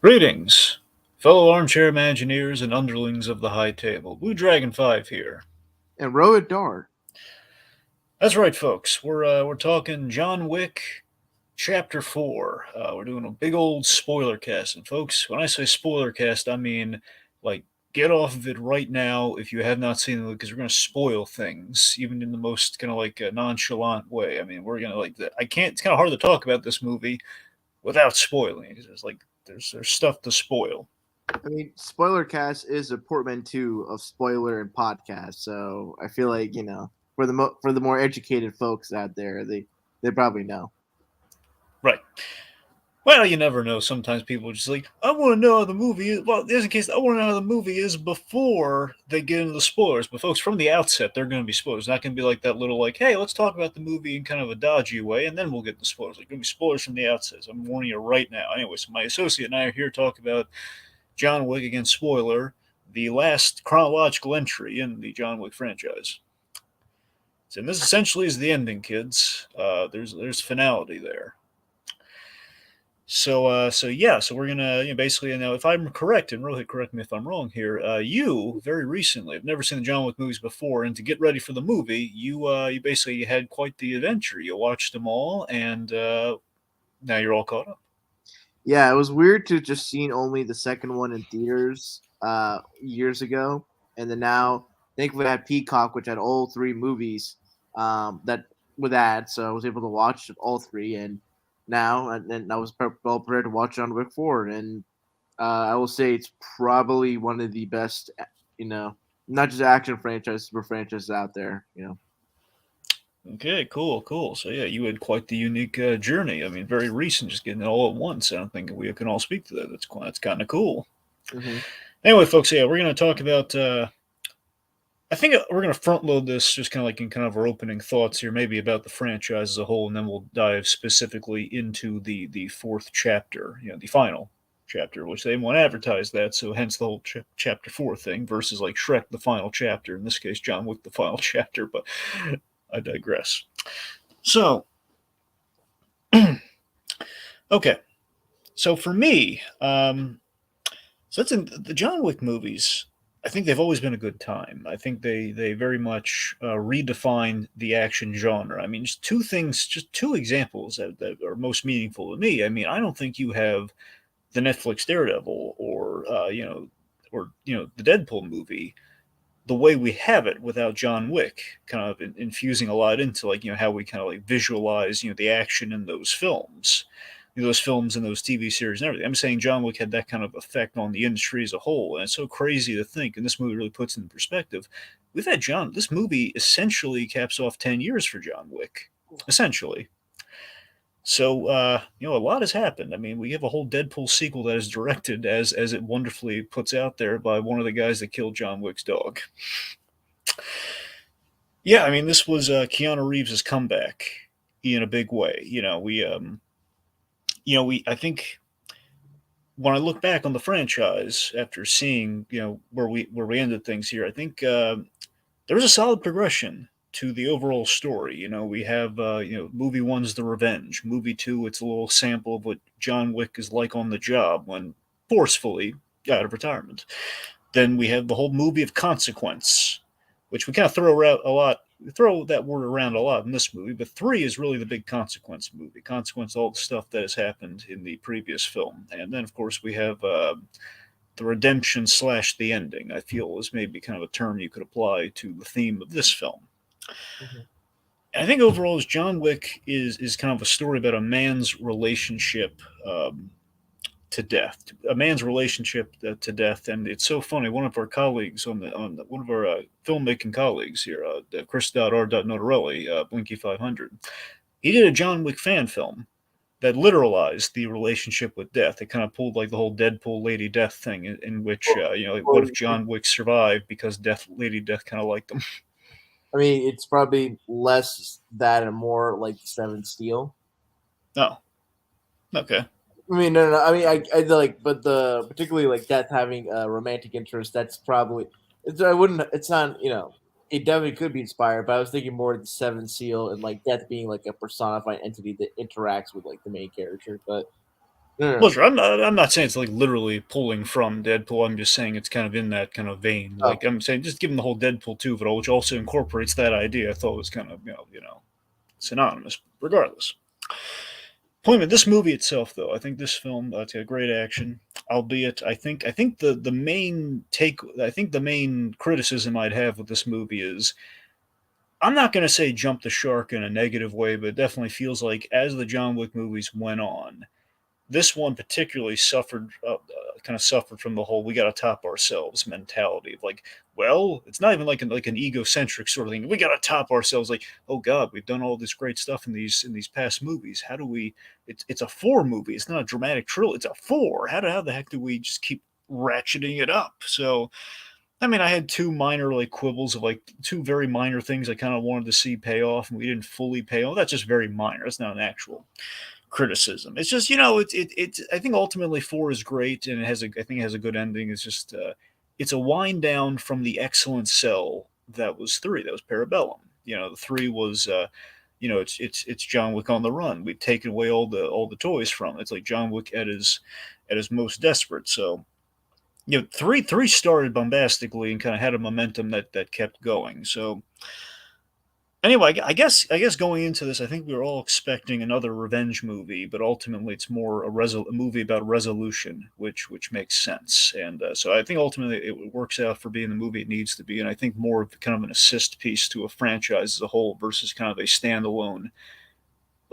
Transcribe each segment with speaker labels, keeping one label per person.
Speaker 1: Greetings, fellow armchair imagineers and underlings of the high table. Blue Dragon 5 here.
Speaker 2: And Rohith Dhar.
Speaker 1: That's right, folks. We're talking John Wick, Chapter 4. We're doing a big old spoiler cast. And, folks, when I say spoiler cast, I mean, like, get off of it right now if you have not seen it, because we're going to spoil things, even in the most kind of like nonchalant way. I mean, we're going to, like, I can't, it's kind of hard to talk about this movie without spoiling, because there's stuff to spoil.
Speaker 2: I mean, SpoilerCast is a portmanteau of spoiler and podcast, so I feel like for the more educated folks out there, they probably know.
Speaker 1: Right. Well, you never know. Sometimes people are just like, I want to know how the movie is. Well, there's a case, I want to know how the movie is before they get into the spoilers. But, folks, from the outset, they're going to be spoilers. It's not going to be like that little, like, hey, let's talk about the movie in kind of a dodgy way, and then we'll get the spoilers. Like, going to be spoilers from the outset. So I'm warning you right now. Anyway, so my associate and I are here to talk about John Wick, again, spoiler, the last chronological entry in the John Wick franchise. So, and this essentially is the ending, kids. There's finality there. So we're gonna basically now, if I'm correct, and Rohit, correct me if I'm wrong here. You very recently have never seen the John Wick movies before, and to get ready for the movie, you basically had quite the adventure. You watched them all, and now you're all caught up.
Speaker 2: Yeah, it was weird to just seen only the second one in theaters years ago, and then now thankfully I had Peacock, which had all three movies that with ads, so I was able to watch all three, and now and I was well prepared to watch on Wick 4, and I will say it's probably one of the best, not just action franchises, but franchises out there.
Speaker 1: Okay, cool. So yeah, you had quite the unique journey. I mean, very recent, just getting it all at once. I don't think we can all speak to that. That's kind of cool.
Speaker 2: Mm-hmm.
Speaker 1: Anyway, folks, yeah, we're gonna talk about. I think we're going to front load this just kind of like in kind of our opening thoughts here, maybe about the franchise as a whole, and then we'll dive specifically into the fourth chapter, the final chapter, which they won't advertise that, so hence the whole chapter 4 thing versus like Shrek, the final chapter. In this case, John Wick, the final chapter, but I digress. So, okay. So for me, so that's in the John Wick movies. I think they've always been a good time. I think they very much redefined the action genre. I mean, just two things, just two examples that are most meaningful to me. I mean, I don't think you have the Netflix Daredevil or the Deadpool movie the way we have it without John Wick, kind of infusing a lot into like how we kind of like visualize the action in those films, those films and those TV series and everything. I'm saying John Wick had that kind of effect on the industry as a whole, and it's so crazy to think. And this movie really puts it in perspective. We've had John. This movie essentially caps off 10 years for John Wick, essentially. So a lot has happened. I mean, we have a whole Deadpool sequel that is directed, as it wonderfully puts out there, by one of the guys that killed John Wick's dog. Yeah, I mean, this was Keanu Reeves' comeback in a big way. We I think when I look back on the franchise after seeing where we ended things here, I think there was a solid progression to the overall story. We have movie one's the revenge, movie two it's a little sample of what John Wick is like on the job when forcefully out of retirement. Then we have the whole movie of consequence, which we kind of throw around a lot. We throw that word around a lot in this movie, but three is really the big consequence movie. Consequence, all the stuff that has happened in the previous film, and then of course we have the redemption slash the ending. I feel is maybe kind of a term you could apply to the theme of this film.
Speaker 2: Mm-hmm.
Speaker 1: I think overall, as John Wick is kind of a story about a man's relationship to death, a man's relationship to death, and it's so funny. One of our colleagues one of our filmmaking colleagues here, Chris.R. Notarelli, Blinky 500, he did a John Wick fan film that literalized the relationship with death. It kind of pulled like the whole Deadpool Lady Death thing, in which like, what
Speaker 2: Well,
Speaker 1: if John Wick survived because Lady Death kind of liked him?
Speaker 2: I mean, it's probably less that and more like Seven Steel.
Speaker 1: Oh, okay.
Speaker 2: I mean, no. I mean, I like, but the particularly like Death having a romantic interest. That's probably. I wouldn't. It's not. It definitely could be inspired, but I was thinking more of the Seven Seal and like Death being like a personified entity that interacts with like the main character. But No, no,
Speaker 1: Well,
Speaker 2: no.
Speaker 1: sure, I'm not saying it's like literally pulling from Deadpool. I'm just saying it's kind of in that kind of vein.
Speaker 2: Oh,
Speaker 1: Like I'm saying, just given the whole Deadpool 2 of it all, which also incorporates that idea, I thought was kind of synonymous. Regardless, point of this movie itself, though, I think this film it's got great action. Albeit, I think the main take, I think the main criticism I'd have with this movie is I'm not going to say jump the shark in a negative way, but it definitely feels like as the John Wick movies went on, this one particularly kind of suffered from the whole "we got to top ourselves" mentality of like, well, it's not even like an egocentric sort of thing. We got to top ourselves. Like, oh God, we've done all this great stuff in these past movies. How do we? It's a four movie. It's not a dramatic trilogy. It's a four. How the heck do we just keep ratcheting it up? So I mean, I had two minor like quibbles of like two very minor things I kind of wanted to see pay off, and we didn't fully pay off. That's just very minor. It's not an actual criticism. It's just it's. I think ultimately four is great, and I think it has a good ending. It's just it's a wind down from the excellent sell that was three. That was Parabellum. The three was. It's John Wick on the run. We've taken away all the toys from it. It's like John Wick at his most desperate. So three started bombastically and kind of had a momentum that kept going. So anyway, I guess going into this, I think we were all expecting another revenge movie, but ultimately it's more a movie about resolution, which makes sense. And so I think ultimately it works out for being the movie it needs to be, and I think more of kind of an assist piece to a franchise as a whole versus kind of a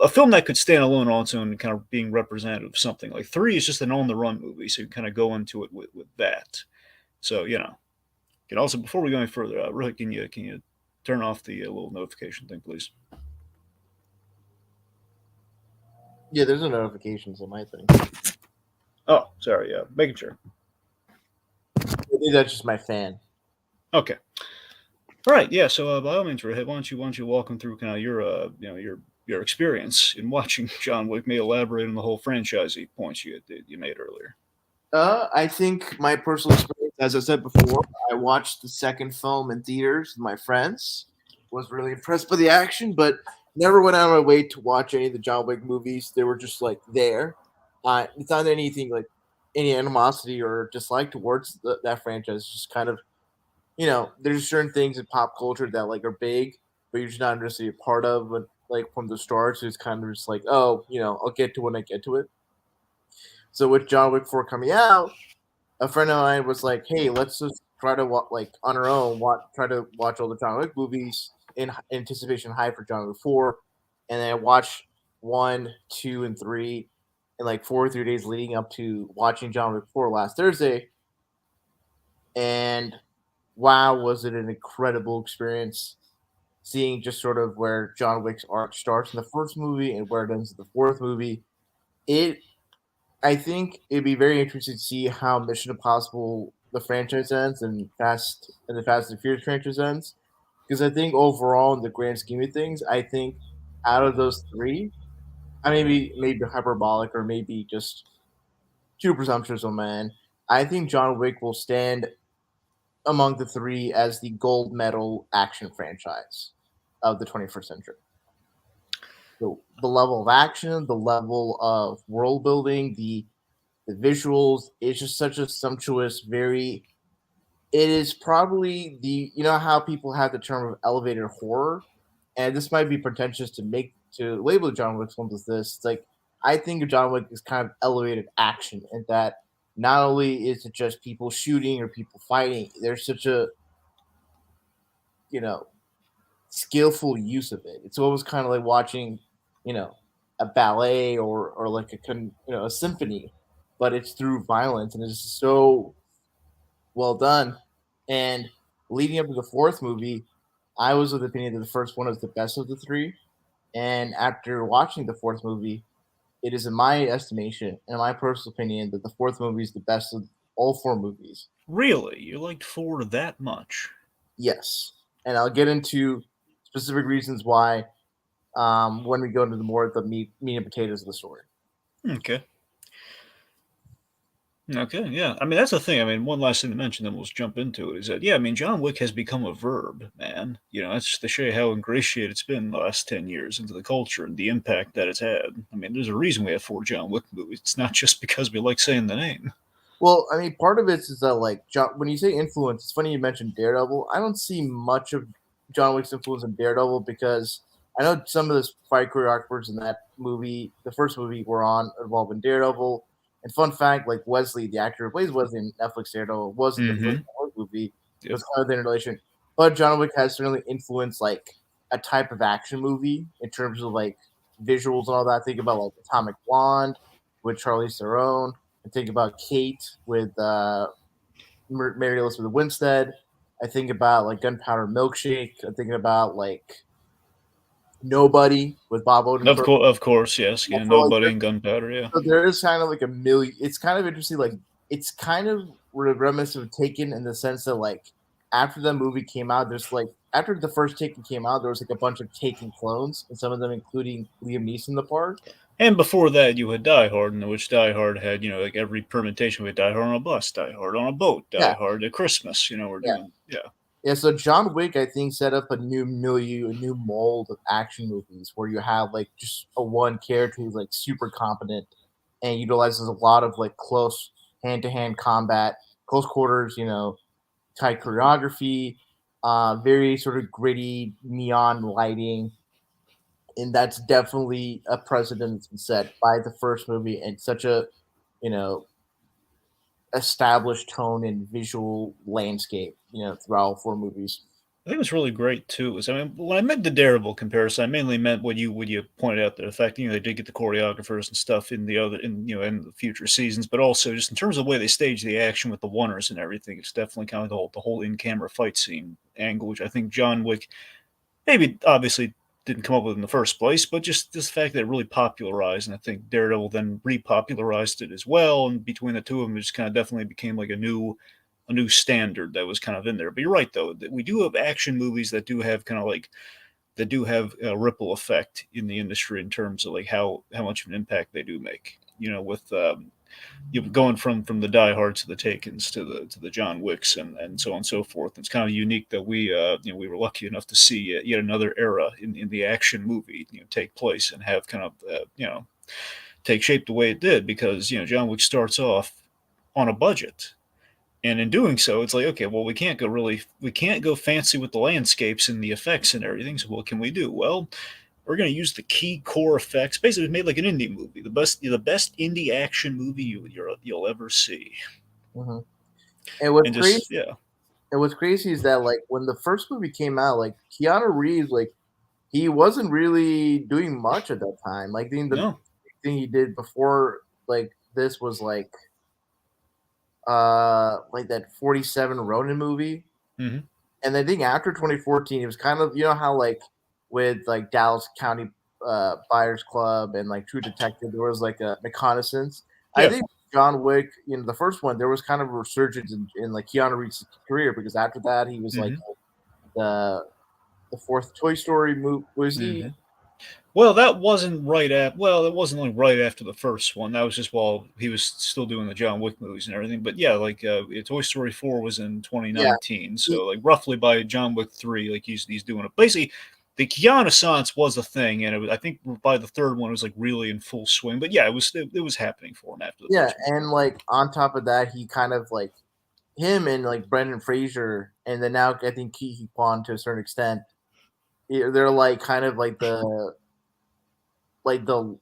Speaker 1: film that could stand alone on its own, kind of being representative of something. Like three is just an on the run movie, so you kind of go into it with that. So and also before we go any further, really, can you turn off the little notification thing, please?
Speaker 2: yeah, there's no notifications on my thing.
Speaker 1: Oh, sorry. Yeah, making sure.
Speaker 2: Maybe that's just my fan.
Speaker 1: Okay. All right. Yeah. So by all means, Rohit, why don't you walk them through kind of your experience in watching John Wick? May elaborate on the whole franchisey points you made earlier.
Speaker 2: I think my personal experience, as I said before, I watched the second film in theaters with my friends. Was really impressed by the action, but never went out of my way to watch any of the John Wick movies. They were just like there. It's not anything like any animosity or dislike towards that franchise. It's just kind of there's certain things in pop culture that like are big, but you're just not necessarily a part of. But like from the start, so it's kind of just like, oh, I'll get to it when I get to it. So with John Wick 4 coming out, a friend of mine was like, "Hey, let's just try to like on our own, try to watch all the John Wick movies in anticipation high for John Wick 4," and then I watched 1, 2, and 3 in like 4 or 3 days leading up to watching John Wick 4 last Thursday, and wow, was it an incredible experience seeing just sort of where John Wick's arc starts in the first movie and where it ends in the fourth movie. It I think it'd be very interesting to see how Mission Impossible the franchise ends and the Fast and Furious franchise ends. Because I think overall, in the grand scheme of things, I think out of those three, I maybe hyperbolic or maybe just too presumptuous on my end. I think John Wick will stand among the three as the gold medal action franchise of the 21st century. The level of action, the level of world building, the visuals, it's just such a sumptuous, very it is probably how people have the term of elevated horror, and this might be pretentious to label John Wick films as this. It's like I think of John Wick is kind of elevated action, and that not only is it just people shooting or people fighting, there's such a you know skillful use of it. It's almost kind of like watching, you know, a ballet or like a symphony, but it's through violence, and it's so well done. And leading up to the fourth movie, I was of the opinion that the first one was the best of the three. And after watching the fourth movie, it is in my estimation, in my personal opinion, that the fourth movie is the best of all four movies.
Speaker 1: Really, you liked four that much?
Speaker 2: Yes, and I'll get into specific reasons why when we go into the more of the meat and potatoes of the story.
Speaker 1: Okay. Okay, yeah. I mean, that's the thing. I mean, one last thing to mention, then we'll just jump into it. Is that yeah? I mean, John Wick has become a verb, man. That's just to show you how ingratiated it's been the last 10 years into the culture and the impact that it's had. I mean, there's a reason we have four John Wick movies. It's not just because we like saying the name.
Speaker 2: Well, I mean, part of it is that like when you say influence, it's funny you mentioned Daredevil. I don't see much of John Wick's influence in Daredevil because I know some of the fight choreographers in that movie, the first movie, were on involved in Daredevil. And fun fact, like Wesley, the actor who plays Wesley in Netflix Daredevil, was in the first
Speaker 1: Mm-hmm.
Speaker 2: John Wick movie. It
Speaker 1: Yep.
Speaker 2: was kind of the relation, but John Wick has certainly influenced like a type of action movie in terms of like visuals and all that. Think about like Atomic Blonde with Charlize Theron. I think about Kate with Mary Elizabeth Winstead. I think about like Gunpowder Milkshake. I'm thinking about like Nobody with Bob Odenkirk.
Speaker 1: Of course, yes.
Speaker 2: I
Speaker 1: You know,
Speaker 2: feel like
Speaker 1: nobody in Gunpowder. Yeah.
Speaker 2: there is kind of like a million. It's kind of interesting. Like it's kind of reminiscent of Taken in the sense that like after the movie came out, there's like after the first Taken came out, there was like a bunch of Taken clones, and some of them including Liam Neeson the part.
Speaker 1: And before that, you had Die Hard, in which Die Hard had, like every permutation. We had Die Hard on a bus, Die Hard on a boat,
Speaker 2: Yeah,
Speaker 1: Die Hard at Christmas. We're
Speaker 2: yeah.
Speaker 1: doing, yeah.
Speaker 2: Yeah, so John Wick, I think, set up a new milieu, a new mold of action movies where you have like just a one character who's like super competent and utilizes a lot of like close hand to hand combat, close quarters, tight choreography, very sort of gritty neon lighting. And that's definitely a precedent that's been set by the first movie and such a, you know, established tone and visual landscape, throughout all four movies.
Speaker 1: I think it was really great too. I mean, when I meant the Daredevil comparison, I mainly meant what you pointed out there. The fact they did get the choreographers and stuff in the future seasons, but also just in terms of the way they stage the action with the oneers and everything, it's definitely kind of the whole in camera fight scene angle, which I think John Wick maybe obviously didn't come up with in the first place, but just this fact that it really popularized, and I think Daredevil then repopularized it as well. And between the two of them, it just kind of definitely became like a new standard that was kind of in there. But you're right though, that we do have action movies that do have kind of like that do have a ripple effect in the industry in terms of like how much of an impact they do make. With going from the diehards to the Takens to the John Wicks and so on and so forth. It's kind of unique that we were lucky enough to see yet another era in the action movie take place and have kind of take shape the way it did, because John Wick starts off on a budget, and in doing so, it's like, okay, well, we can't go fancy with the landscapes and the effects and everything. So what can we do? Well, we're going to use the key core effects. Basically, it's made like an indie movie, the best indie action movie you'll ever see.
Speaker 2: Hmm. And what's
Speaker 1: And
Speaker 2: crazy,
Speaker 1: just yeah,
Speaker 2: is that like when the first movie came out, like Keanu Reeves, like he wasn't really doing much at that time. Like the
Speaker 1: no,
Speaker 2: thing he did before like this was like that 47 Ronin movie.
Speaker 1: hmm
Speaker 2: And I think after 2014, it was kind of how like with like Dallas County Buyers Club and like True Detective, there was like a reconnaissance. I
Speaker 1: yeah,
Speaker 2: think John Wick, the first one, there was kind of a resurgence in like Keanu Reeves' career because after that he was like
Speaker 1: hmm
Speaker 2: the the fourth Toy Story movie. Was he?
Speaker 1: hmm Well, that wasn't right at. Well, it wasn't like right after the first one. That was just while he was still doing the John Wick movies and everything. But yeah, like Toy Story 4 was in
Speaker 2: Yeah,
Speaker 1: 2019,
Speaker 2: he,
Speaker 1: so like roughly by John Wick 3, like he's doing it. Basically, the Keanu was a thing, and I think by the third one it was like really in full swing. But yeah, it was happening for him after the
Speaker 2: yeah,
Speaker 1: first one came
Speaker 2: and
Speaker 1: out.
Speaker 2: like on top of that, he kind of like him and like Brendan Fraser, and then now I think Kiki Kwan to a certain extent. They're like kind of like
Speaker 1: We're
Speaker 2: the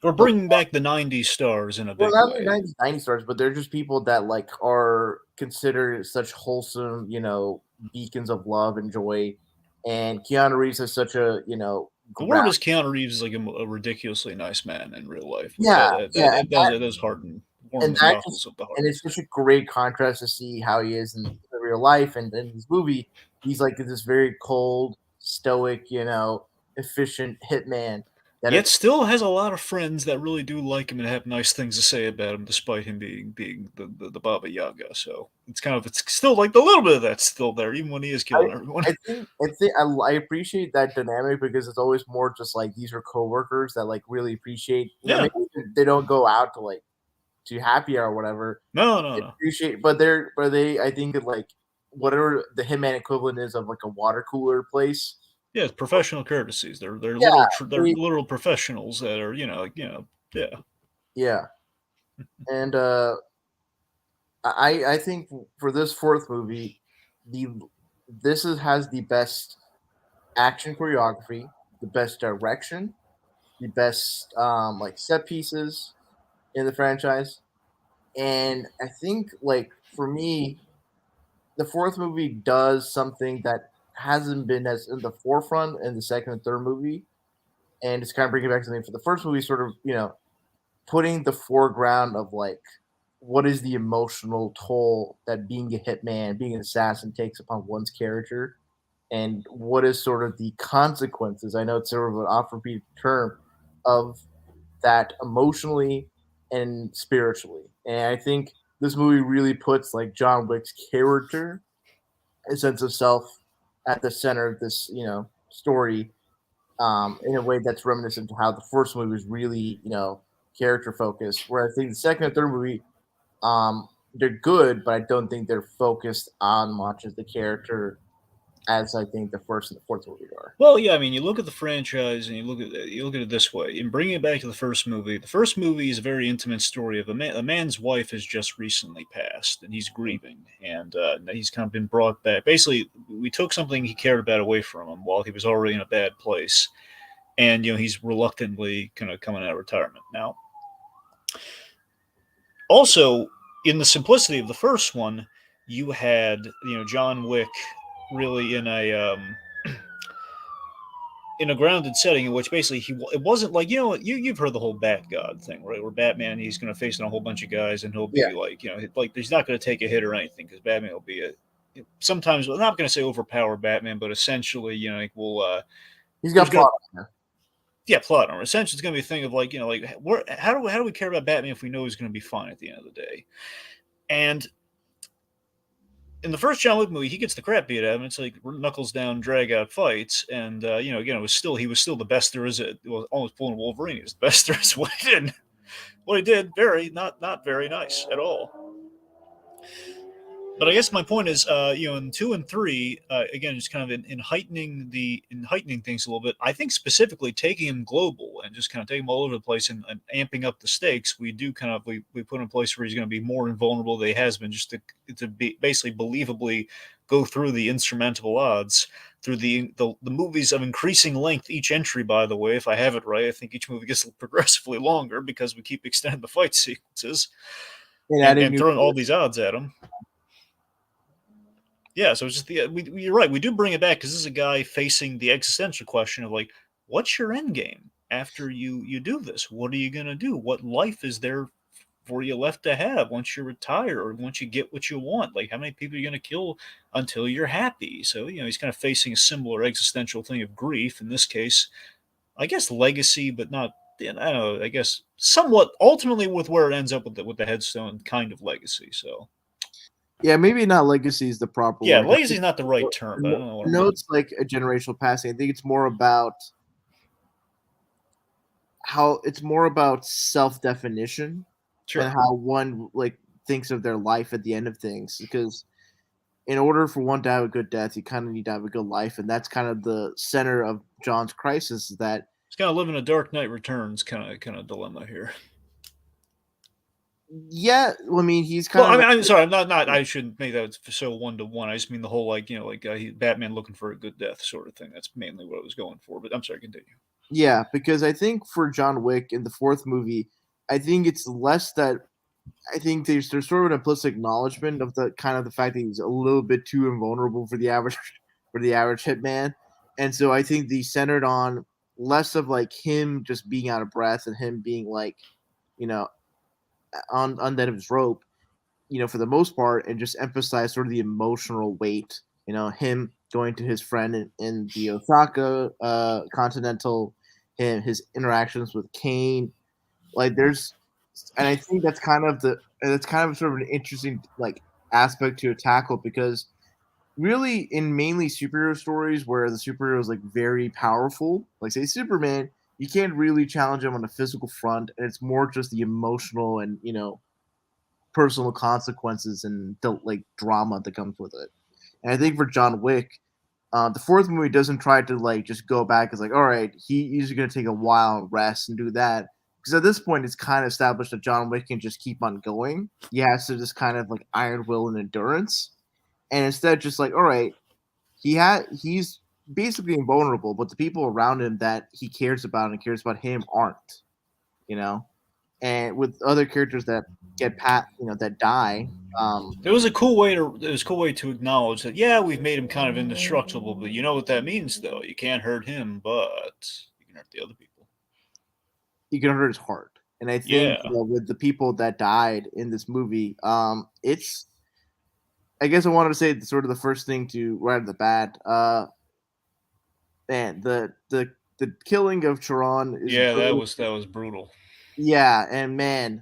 Speaker 1: bringing back the '90s stars in a
Speaker 2: well,
Speaker 1: big
Speaker 2: not the
Speaker 1: way.
Speaker 2: 90 stars, but they're just people that like are considered such wholesome, beacons of love and joy. And Keanu Reeves is such a
Speaker 1: The word
Speaker 2: ground.
Speaker 1: is Keanu Reeves is like a ridiculously nice man in real life, which
Speaker 2: Yeah, yeah,
Speaker 1: that does warm
Speaker 2: and
Speaker 1: the
Speaker 2: that
Speaker 1: cockles
Speaker 2: just
Speaker 1: of the
Speaker 2: and
Speaker 1: heart.
Speaker 2: it's such a great contrast to see how he is in real life, and in this movie, he's like this very cold, stoic, efficient hitman that
Speaker 1: Yet
Speaker 2: it's
Speaker 1: still has a lot of friends that really do like him and have nice things to say about him, despite him being the Baba Yaga. So it's still like a little bit of that's still there, even when he is
Speaker 2: I
Speaker 1: killing everyone.
Speaker 2: I appreciate that dynamic because it's always more just like these are coworkers that like really appreciate
Speaker 1: Yeah,
Speaker 2: maybe they don't go out too happy or whatever.
Speaker 1: No, no,
Speaker 2: They
Speaker 1: no.
Speaker 2: appreciate, but they I think that like whatever the Hitman equivalent is of like a water cooler place.
Speaker 1: Yeah, it's professional courtesies.
Speaker 2: Yeah,
Speaker 1: They're literal professionals that are yeah.
Speaker 2: yeah, and I think for this fourth movie, the has the best action choreography, the best direction, the best like set pieces in the franchise, and I think like for me, the fourth movie does something that hasn't been as in the forefront in the second and third movie, and it's kind of bringing back something for the first movie, sort of putting the foreground of like what is the emotional toll that being a hitman, being an assassin takes upon one's character, and what is sort of the consequences. I know it's sort of an oft repeated term of that emotionally and spiritually. And I think this movie really puts like John Wick's character, a sense of self, at the center of this, story, in a way that's reminiscent to how the first movie was really, character focused. Where I think the second and third movie, they're good, but I don't think they're focused on much as the character as I think the first and the fourth movie are.
Speaker 1: Well, yeah, I mean, you look at the franchise and you look at it this way. In bringing it back to the first movie, the first movie is a very intimate story of a man's wife has just recently passed, and he's grieving, and he's kind of been brought back. Basically, we took something he cared about away from him while he was already in a bad place, and he's reluctantly kind of coming out of retirement now. Also, in the simplicity of the first one, you had John Wick really in a grounded setting in which basically it wasn't like you've heard the whole Bat God thing, right? Where Batman, he's going to face a whole bunch of guys and he'll
Speaker 2: Yeah,
Speaker 1: be like like he's not going to take a hit or anything because Batman will be a sometimes, well, I'm not going to say overpowered Batman, but essentially like
Speaker 2: he's
Speaker 1: there's
Speaker 2: got
Speaker 1: going
Speaker 2: plot.
Speaker 1: to yeah, plot armor. Essentially, it's going to be a thing of like how do we care about Batman if we know he's going to be fine at the end of the day? And in the first John Wick movie, he gets the crap beat out of him. It's like knuckles down, drag out fights, and again, he was still the best there is. Well, almost pulling Wolverine. He was the best there is. What he did, very not very nice at all. But I guess my point is, in 2 and 3, again, just kind of in heightening things a little bit. I think specifically taking him global and just kind of taking him all over the place and amping up the stakes. We do kind of we put in a place where he's going to be more invulnerable than he has been, just to be basically believably go through the insurmountable odds through the movies of increasing length each entry. By the way, if I have it right, I think each movie gets progressively longer because we keep extending the fight sequences
Speaker 2: And
Speaker 1: and
Speaker 2: adding
Speaker 1: and
Speaker 2: new.
Speaker 1: throwing all these odds at him. Yeah, so it's just you're right. We do bring it back because this is a guy facing the existential question of like, what's your end game after you do this? What are you gonna do? What life is there for you left to have once you retire or once you get what you want? Like, how many people are you gonna kill until you're happy? So he's kind of facing a similar existential thing of grief. In this case, I guess legacy, but not. I don't know. I guess somewhat ultimately with where it ends up with the headstone kind of legacy. So
Speaker 2: Yeah, maybe not legacy is the proper
Speaker 1: yeah,
Speaker 2: word.
Speaker 1: legacy is not the right term, but I don't know what
Speaker 2: I
Speaker 1: I
Speaker 2: know
Speaker 1: mean.
Speaker 2: it's like a generational passing. I think it's more about self definition and
Speaker 1: Sure.
Speaker 2: how one like thinks of their life at the end of things. Because in order for one to have a good death, you kind of need to have a good life, and that's kind of the center of John's crisis. Is that
Speaker 1: It's kind of living a Dark Knight Returns kind of dilemma here.
Speaker 2: yeah, I mean he's
Speaker 1: Well,
Speaker 2: kind of
Speaker 1: I'm sorry. I'm not. I shouldn't make that so 1-to-1. I just mean the whole Batman looking for a good death sort of thing. That's mainly what I was going for. But I'm sorry. Continue.
Speaker 2: yeah, because I think for John Wick in the fourth movie, I think it's less that I think there's sort of an implicit acknowledgement of the kind of the fact that he's a little bit too invulnerable for the average for the average hitman, and so I think they centered on less of like him just being out of breath and him being like you know on the end of his rope, for the most part, and just emphasize sort of the emotional weight. Him going to his friend in the Osaka Continental, and his interactions with Kane. Like there's, and I think that's kind of sort of an interesting like aspect to tackle because really in mainly superhero stories where the superhero is like very powerful, like say Superman, you can't really challenge him on a physical front, and it's more just the emotional and personal consequences and the like drama that comes with it. And I think for John Wick, the fourth movie doesn't try to like just go back. It's like, all right, he's going to take a while and rest and do that. Because at this point, it's kind of established that John Wick can just keep on going. He has to just kind of like iron will and endurance, and instead, just like, all right, he's basically invulnerable, but the people around him that he cares about and cares about him aren't, you know. And with other characters that that die,
Speaker 1: It was a cool way to it was a cool way to acknowledge that yeah, we've made him kind of indestructible, but you know what that means though. You can't hurt him, but you can hurt the other people.
Speaker 2: you can hurt his heart. And I think
Speaker 1: Yeah.
Speaker 2: with the people that died in this movie, it's I guess I wanted to say sort of the first thing to right off the bat. Man, the killing of Charon is
Speaker 1: Yeah,
Speaker 2: brutal.
Speaker 1: that was brutal.
Speaker 2: Yeah, and man,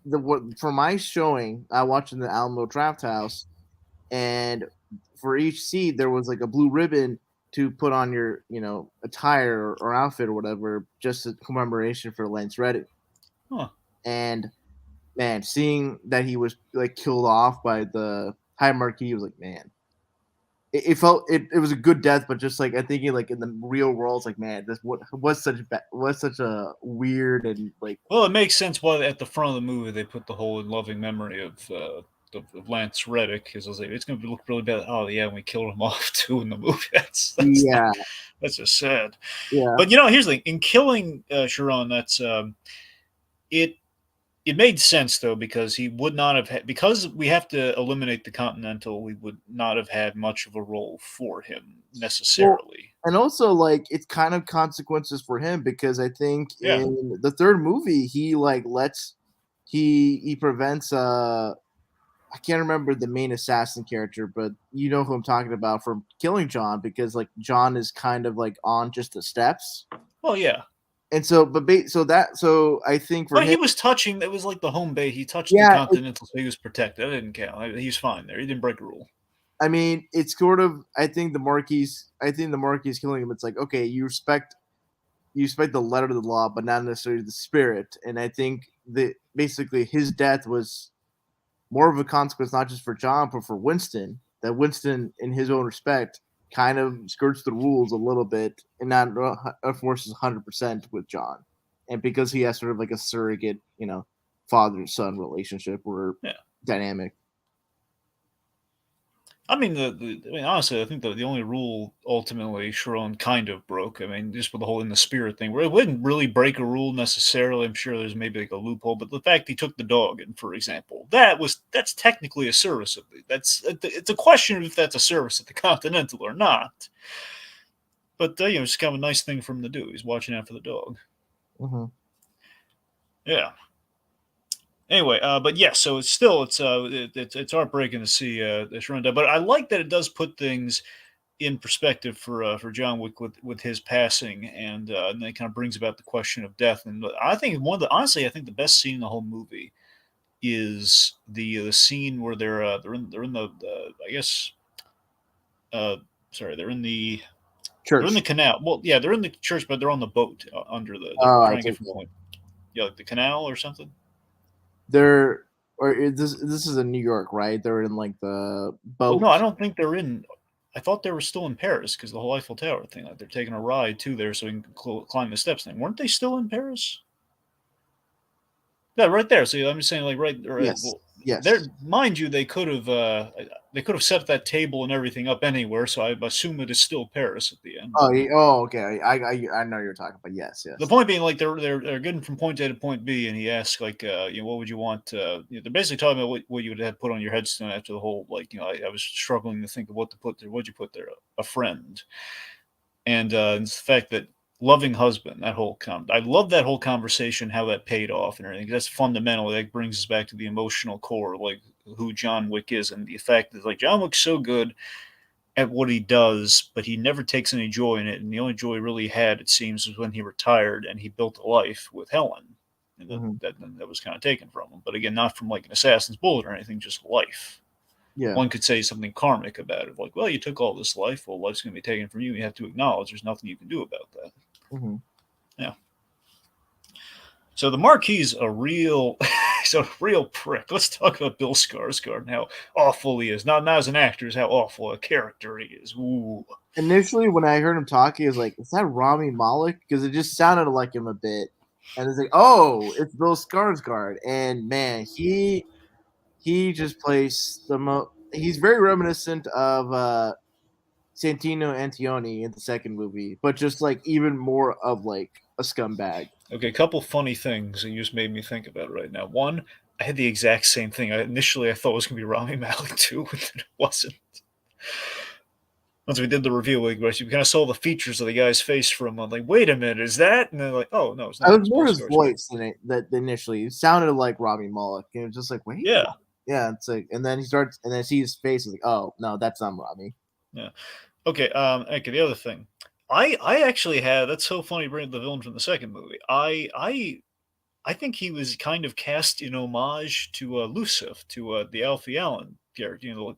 Speaker 2: the what for my showing, I watched in the Alamo Draft House, and for each seat there was like a blue ribbon to put on your attire or outfit or whatever, just a commemoration for Lance Reddick.
Speaker 1: Huh.
Speaker 2: And man, seeing that he was like killed off by the High Marquis was like, man, it felt it was a good death, but just like I'm thinking like in the real world, it's like, man, this what was such a weird and like
Speaker 1: Well, it makes sense why at the front of the movie they put the whole in loving memory of Lance Reddick because I was like, it's going to look really bad. Oh yeah, and we killed him off too in the movie.
Speaker 2: yeah,
Speaker 1: That's just sad.
Speaker 2: yeah.
Speaker 1: But here's the thing: in killing Sharon, that's it. It made sense though because he would not have because we have to eliminate the Continental. We would not have had much of a role for him
Speaker 2: Well,
Speaker 1: necessarily.
Speaker 2: and also like it's kind of consequences for him because I think
Speaker 1: Yeah.
Speaker 2: in the third movie he like lets he prevents I can't remember the main assassin character, but you know who I'm talking about from killing John because like John is kind of like on just the steps.
Speaker 1: Well, yeah.
Speaker 2: And so so I think for
Speaker 1: But
Speaker 2: him
Speaker 1: he was touching. It was like the home base. He touched the
Speaker 2: yeah,
Speaker 1: Continental, so he was protected. That didn't count. He was fine there. He didn't break a rule.
Speaker 2: I mean, it's sort of I think the Marquis killing him it's like okay, you respect the letter of the law, but not necessarily the spirit. And I think that basically his death was more of a consequence, not just for John, but for Winston. That Winston, in his own respect, kind of skirts the rules a little bit and not enforces 100% with John. And because he has sort of like a surrogate, father son relationship or
Speaker 1: Yeah.
Speaker 2: dynamic.
Speaker 1: I mean, honestly, I think the only rule ultimately Sharon kind of broke. I mean, just with the whole in the spirit thing, where it wouldn't really break a rule necessarily. I'm sure there's maybe like a loophole, but the fact he took the dog in, for example, that's technically a service of it's a question of if that's a service at the Continental or not. But it's kind of a nice thing for him to do. He's watching out for the dog.
Speaker 2: Mm-hmm.
Speaker 1: Yeah. Anyway, but yeah, so it's heartbreaking to see this run down. But I like that it does put things in perspective for John Wick with his passing, and then it kind of brings about the question of death. And I think honestly, I think the best scene in the whole movie is the scene where they're in the I guess sorry they're in the
Speaker 2: Church.
Speaker 1: canal. Well, yeah, they're in the church, but they're on the boat under they're
Speaker 2: Oh, I
Speaker 1: trying to get
Speaker 2: take
Speaker 1: from
Speaker 2: that.
Speaker 1: point like the canal or something.
Speaker 2: They're this is in New York, right? They're in like the
Speaker 1: Well, no, I
Speaker 2: boat.
Speaker 1: don't think they're in. I thought they were still in Paris because the whole Eiffel Tower thing. Like they're taking a ride to there so we can climb the steps. Thing weren't they still in Paris? Yeah, right there. See, I'm just saying, like, right.
Speaker 2: Yes.
Speaker 1: Well, there,
Speaker 2: Yes.
Speaker 1: mind you, they could have set that table and everything up anywhere. So I assume it is still Paris at the end.
Speaker 2: Oh, okay. I know you're talking about. Yes,
Speaker 1: The
Speaker 2: yes.
Speaker 1: point being, like, they're getting from point A to point B, and he asks, like, what would you want? They're basically talking about what you would have put on your headstone after the whole, like, I was struggling to think of what to put there. What'd you put there? A friend, and it's the fact that loving husband. I love that whole conversation, how that paid off and everything. That's fundamental. That brings us back to the emotional core, like who John Wick is, and the fact that like John Wick's so good at what he does, but he never takes any joy in it. And the only joy he really had, it seems, was when he retired and he built a life with Helen. And
Speaker 2: Hmm.
Speaker 1: that was kind of taken from him. But again, not from like an assassin's bullet or anything, just life.
Speaker 2: Yeah.
Speaker 1: One could say something karmic about it, like, well, you took all this life. Well, life's going to be taken from you. You have to acknowledge there's nothing you can do about that.
Speaker 2: Hmm.
Speaker 1: Yeah. So the Marquis is a real He's a real prick. Let's talk about Bill Skarsgård and how awful he is. Not as an actor, is how awful a character he is. Ooh.
Speaker 2: Initially, when I heard him talking, I was like, "Is that Rami Malek?" Because it just sounded like him a bit. And it's like, "Oh, it's Bill Skarsgård." And man, he just plays the most. He's very reminiscent of Santino Antonioni in the second movie, but just like even more of like a scumbag.
Speaker 1: Okay, a couple funny things that you just made me think about right now. One, I had the exact same thing. Initially, I thought it was going to be Rami Malek too, but then it wasn't. Once we did the review, we kind of saw the features of the guy's face for a month. Like, wait a minute, is that? And then like, oh no, it's
Speaker 2: I
Speaker 1: not.
Speaker 2: was
Speaker 1: It's
Speaker 2: more
Speaker 1: Bill
Speaker 2: his
Speaker 1: Skarsgård.
Speaker 2: voice than that initially. It sounded like Rami Malek. And it was just like, wait,
Speaker 1: Yeah,
Speaker 2: yeah, it's like, and then he starts, and then I see his face. Like, oh no, that's not Rami.
Speaker 1: yeah. Okay. Okay. The other thing, I actually had. That's so funny. Bringing the villain from the second movie. I think he was kind of cast in homage to Lucif, to the Alfie Allen character. You know,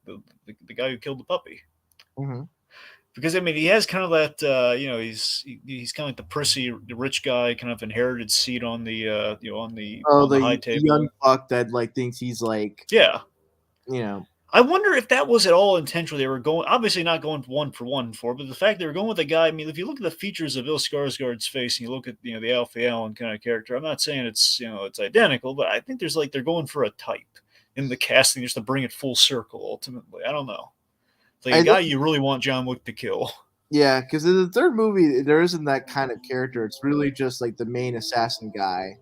Speaker 1: the guy who killed the puppy.
Speaker 2: Mm-hmm.
Speaker 1: Because I mean, he has kind of that. He's kind of like the prissy, the rich guy, kind of inherited seat on the
Speaker 2: Oh,
Speaker 1: on the
Speaker 2: the
Speaker 1: high
Speaker 2: young
Speaker 1: table.
Speaker 2: fuck that like thinks he's like,
Speaker 1: Yeah,
Speaker 2: you know,
Speaker 1: I wonder if that was at all intentional. They were going, obviously not going one for, but the fact they were going with a guy. I mean, if you look at the features of Bill Skarsgård's face and you look at the Alfie Allen kind of character, I'm not saying it's identical, but I think there's like they're going for a type in the casting just to bring it full circle. Ultimately, I don't know. It's like a
Speaker 2: I
Speaker 1: guy
Speaker 2: think,
Speaker 1: you really want John Wick to kill.
Speaker 2: yeah, because in the third movie there isn't that kind of character. It's really just like the main assassin guy.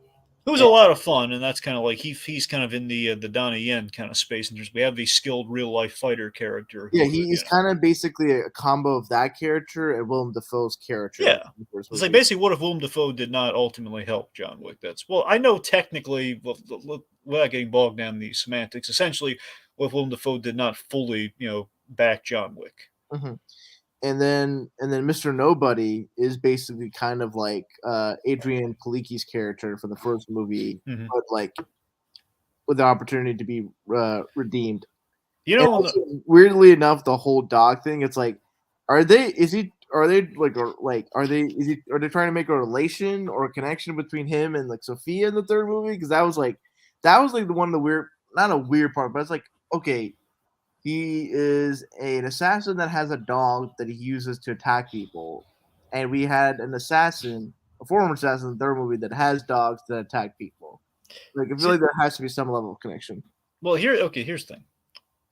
Speaker 1: It was a
Speaker 2: And,
Speaker 1: lot of fun, and that's kind of like he's kind of in the Donnie Yen kind of space. And just we have the skilled real life fighter character
Speaker 2: yeah,
Speaker 1: who
Speaker 2: he's kind of basically a combo of that character and Willem Dafoe's character
Speaker 1: yeah.
Speaker 2: in the first
Speaker 1: It's like
Speaker 2: movie.
Speaker 1: basically what if Willem Dafoe did not ultimately help John Wick? That's well, I know technically, without getting bogged down in the semantics, essentially, what if Willem Dafoe did not fully back John Wick?
Speaker 2: Mhm. And then Mr. Nobody is basically kind of like Adrian Paliki's character from the first movie,
Speaker 1: Hmm.
Speaker 2: but like with the opportunity to be redeemed.
Speaker 1: You
Speaker 2: And
Speaker 1: know,
Speaker 2: also, weirdly enough, the whole dog thing, it's like, are they like, or like, are they trying to make a relation or a connection between him and like Sophia in the third movie? Because that was like the one of the weird, not a weird part, but it's like, okay, he is an assassin that has a dog that he uses to attack people. And we had an assassin, a former assassin in the third movie that has dogs that attack people. Like, I feel like there has to be some level of connection.
Speaker 1: well, here's the thing.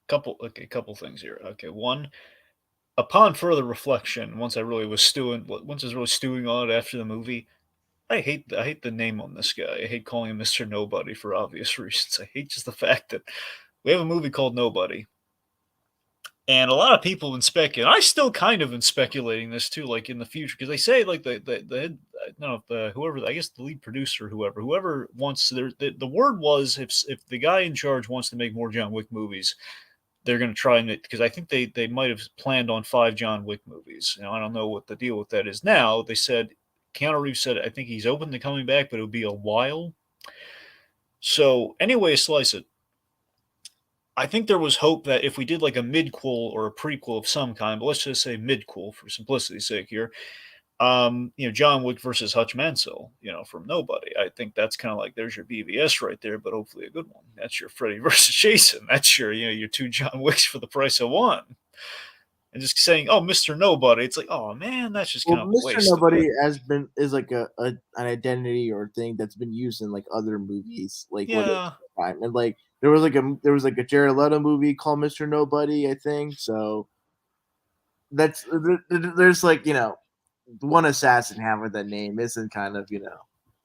Speaker 1: Couple things here. Okay, one, upon further reflection, once I was really stewing on it after the movie, I hate the name on this guy. I hate calling him Mr. Nobody for obvious reasons. I hate just the fact that we have a movie called Nobody, and a lot of people have been speculating. I still kind of been speculating this too, like in the future, because they say like the head, no, the whoever, I guess the lead producer, whoever wants the word was if the guy in charge wants to make more John Wick movies, they're going to try and, because I think they might have planned on 5 John Wick movies. I don't know what the deal with that is now. They said Keanu Reeves said I think he's open to coming back, but it'll be a while. So anyway, slice it. I think there was hope that if we did like a midquel or a prequel of some kind, but let's just say midquel for simplicity's sake here, John Wick versus Hutch Mansell, from Nobody. I think that's kind of like there's your BVS right there, but hopefully a good one. That's your Freddy versus Jason. That's your 2 John Wicks for the price of one. And just saying, oh, Mr. Nobody, it's like, oh man, that's just
Speaker 2: Well,
Speaker 1: kind of a
Speaker 2: Mr.
Speaker 1: waste of a.
Speaker 2: Nobody is like an identity or thing that's been used in like other movies, like whether it's
Speaker 1: Yeah,
Speaker 2: time and like there was like a Jared Leto movie called Mr. Nobody, I think. So there's like one assassin having that name isn't kind of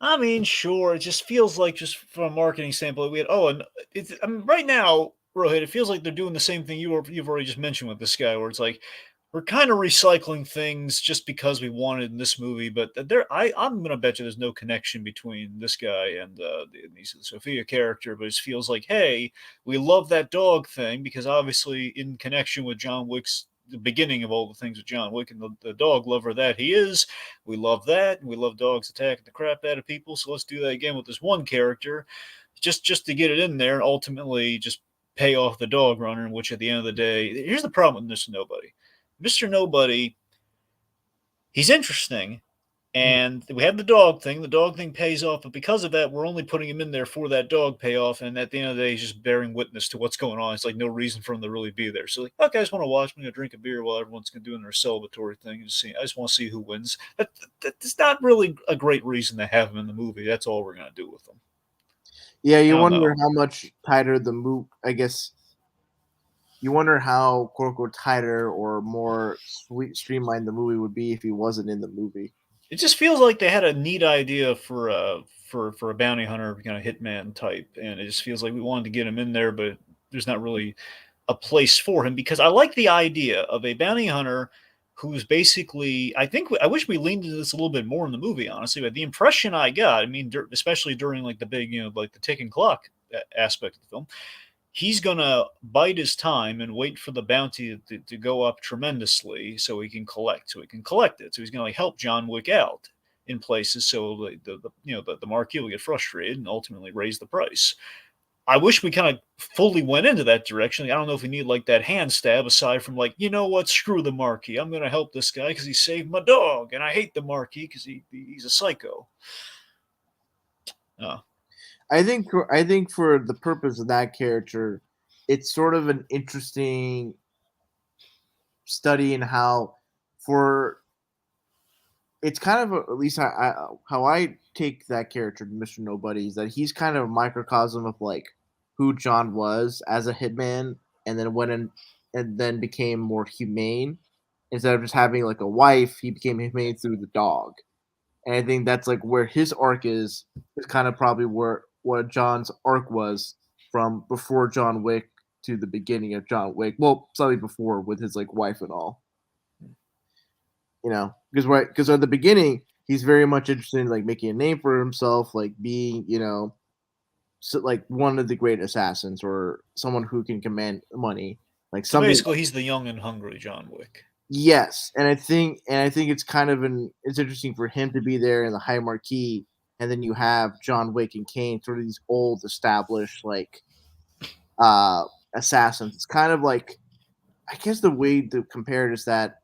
Speaker 1: I mean, sure. It just feels like, just from a marketing standpoint, we had. Oh, and I mean, right now, Rohit, it feels like they're doing the same thing you've already just mentioned with this guy, where it's like we're kind of recycling things just because we wanted in this movie, but I'm gonna bet you there's no connection between this guy and the Sophia character, but it feels like, hey, we love that dog thing because obviously in connection with John Wick's the beginning of all the things with John Wick and the dog lover that he is. We love that, and we love dogs attacking the crap out of people. So let's do that again with this one character, just to get it in there, and ultimately just pay off the dog runner. Which at the end of the day, here's the problem with Mr. Nobody. Mr. Nobody, he's interesting, And we have the dog thing. The dog thing pays off, but because of that, we're only putting him in there for that dog payoff. And at the end of the day, he's just bearing witness to what's going on. It's like no reason for him to really be there. So, like, okay, I just want to watch. I'm going to drink a beer while everyone's doing their celebratory thing. And see, I just want to see who wins. That's not really a great reason to have him in the movie. That's all we're going to do with him.
Speaker 2: Yeah,
Speaker 1: I
Speaker 2: you
Speaker 1: don't
Speaker 2: wonder
Speaker 1: know.
Speaker 2: how much tighter the move. I guess you wonder how quote unquote tighter or more streamlined the movie would be if he wasn't in the movie.
Speaker 1: It just feels like they had a neat idea for a bounty hunter kind of hitman type, and it just feels like we wanted to get him in there, but there's not really a place for him because I like the idea of a bounty hunter who's basically. I wish we leaned into this a little bit more in the movie, honestly. But the impression I got, I mean, especially during like the big, like the ticking clock aspect of the film, he's gonna bide his time and wait for the bounty to go up tremendously so he can collect it. So he's gonna like help John Wick out in places so the marquee will get frustrated and ultimately raise the price. I wish we kind of fully went into that direction. I don't know if we need like that hand stab aside from like, you know what, screw the marquee. I'm gonna help this guy because he saved my dog, and I hate the marquee because he's a psycho. Uh,
Speaker 2: I think for the purpose of that character, it's sort of an interesting study in how for it's kind of at least how I take that character, Mr. Nobody, is that he's kind of a microcosm of like who John was as a hitman, and then went in and then became more humane. Instead of just having like a wife, he became humane through the dog. And I think that's like where his arc is kind of probably where what John's arc was from before John Wick to the beginning of John Wick. Well, slightly before with his like wife and all. Because at the beginning he's very much interested in like making a name for himself, like being like one of the great assassins or someone who can command money, like
Speaker 1: so
Speaker 2: something.
Speaker 1: basically, he's the young and hungry John Wick.
Speaker 2: Yes, and I think it's kind of it's interesting for him to be there in the high marquee, and then you have John Wick and Kane, sort of these old established like uh assassins. It's kind of like, I guess the way to compare it is that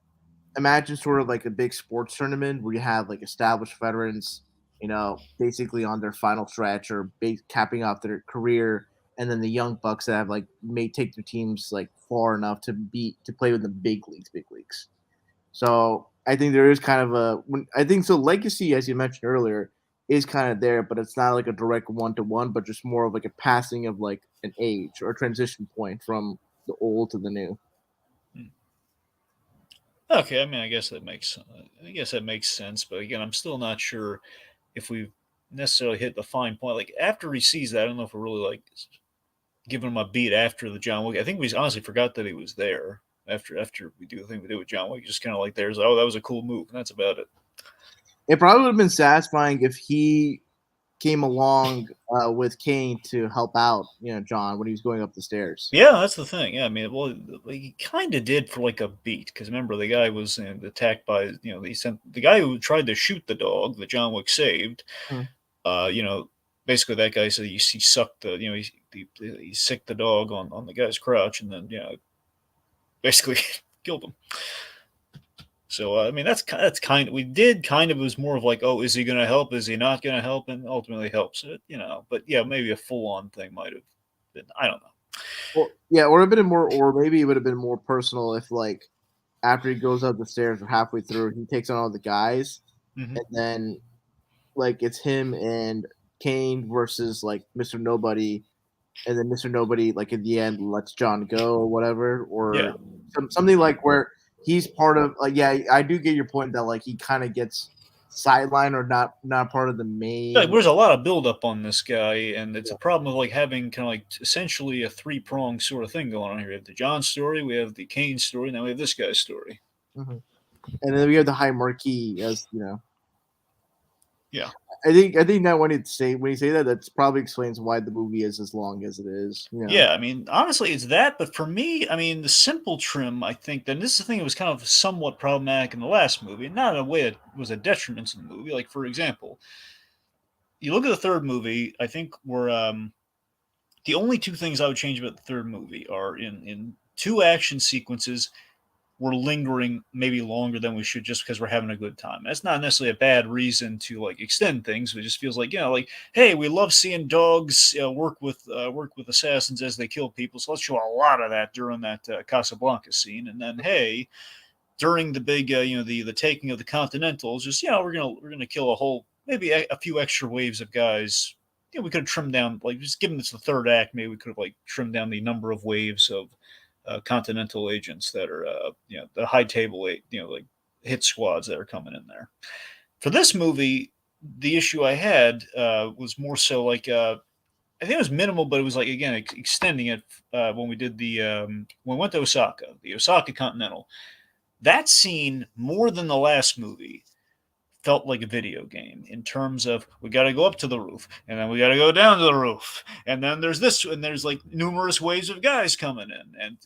Speaker 2: imagine sort of like a big sports tournament where you have like established veterans, basically on their final stretch or capping off their career, and then the young bucks that have like may take their teams like far enough to play with the big leagues. So I think there is kind of I think so. Legacy, as you mentioned earlier, is kind of there, but it's not like a direct one to one, but just more of like a passing of like an age or a transition point from the old to the new.
Speaker 1: Okay, I mean, I guess that makes sense. But again, I'm still not sure if we've necessarily hit the fine point. Like after he sees that, I don't know if we're really like giving him a beat after the John Wick. I think we honestly forgot that he was there after we do the thing we did with John Wick. Just kind of like there's oh that was a cool move, and that's about it.
Speaker 2: It probably would have been satisfying if he came along with Kane to help out, John when he was going up the stairs.
Speaker 1: Yeah, that's the thing. Yeah, I mean, well, he kind of did for like a beat because remember the guy was attacked by he sent the guy who tried to shoot the dog that John Wick saved.
Speaker 2: Hmm.
Speaker 1: uh, you know, Basically that guy said he sucked he sicked the dog on the guy's crouch and then basically killed him. So I mean that's kind of we did kind of it was more of like oh is he gonna help, is he not gonna help, and ultimately helps it, but yeah, maybe a full on thing might have been, I don't know.
Speaker 2: Or yeah, or a bit more, or maybe it would have been more personal if like after he goes up the stairs or halfway through, he takes on all the guys,
Speaker 1: Hmm.
Speaker 2: and then like it's him and Kane versus like Mr. Nobody, and then Mr. Nobody like in the end lets John go or whatever,
Speaker 1: Yeah.
Speaker 2: or something like where he's part of like, yeah, I do get your point that like he kind of gets sidelined or not part of the
Speaker 1: Like,
Speaker 2: main.
Speaker 1: there's a lot of buildup on this guy, and it's
Speaker 2: Yeah.
Speaker 1: a problem of like having kind of like essentially a three pronged sort of thing going on here. We have the John story, we have the Kane story, now we have this guy's story.
Speaker 2: Hmm. And then we have the high marquee as
Speaker 1: Yeah.
Speaker 2: I think that when you say that, that's probably explains why the movie is as long as it is.
Speaker 1: Yeah, I mean, honestly, it's that. But for me, I mean, the simple trim, I think, then this is the thing that was kind of somewhat problematic in the last movie, and not in a way that was a detriment to the movie. Like, for example, you look at the third movie, I think we're the only two things I would change about the third movie are in two action sequences. we're lingering maybe longer than we should just because we're having a good time. That's not necessarily a bad reason to like extend things. It just feels like, like, hey, we love seeing dogs work with assassins as they kill people, so let's show a lot of that during that Casablanca scene, and then hey, during the big the taking of the Continentals, just we're gonna kill a whole maybe a few extra waves of guys. We could have trimmed down, like, just given it's the third act, maybe we could have like trimmed down the number of waves of Continental agents that are the high table like hit squads that are coming in there. For this movie, the issue I had was more so like I think it was minimal, but it was like again extending it when we did when we went to Osaka, the Osaka Continental. That scene, more than the last movie, felt like a video game in terms of we got to go up to the roof and then we got to go down to the roof and then there's this and there's like numerous waves of guys coming in, and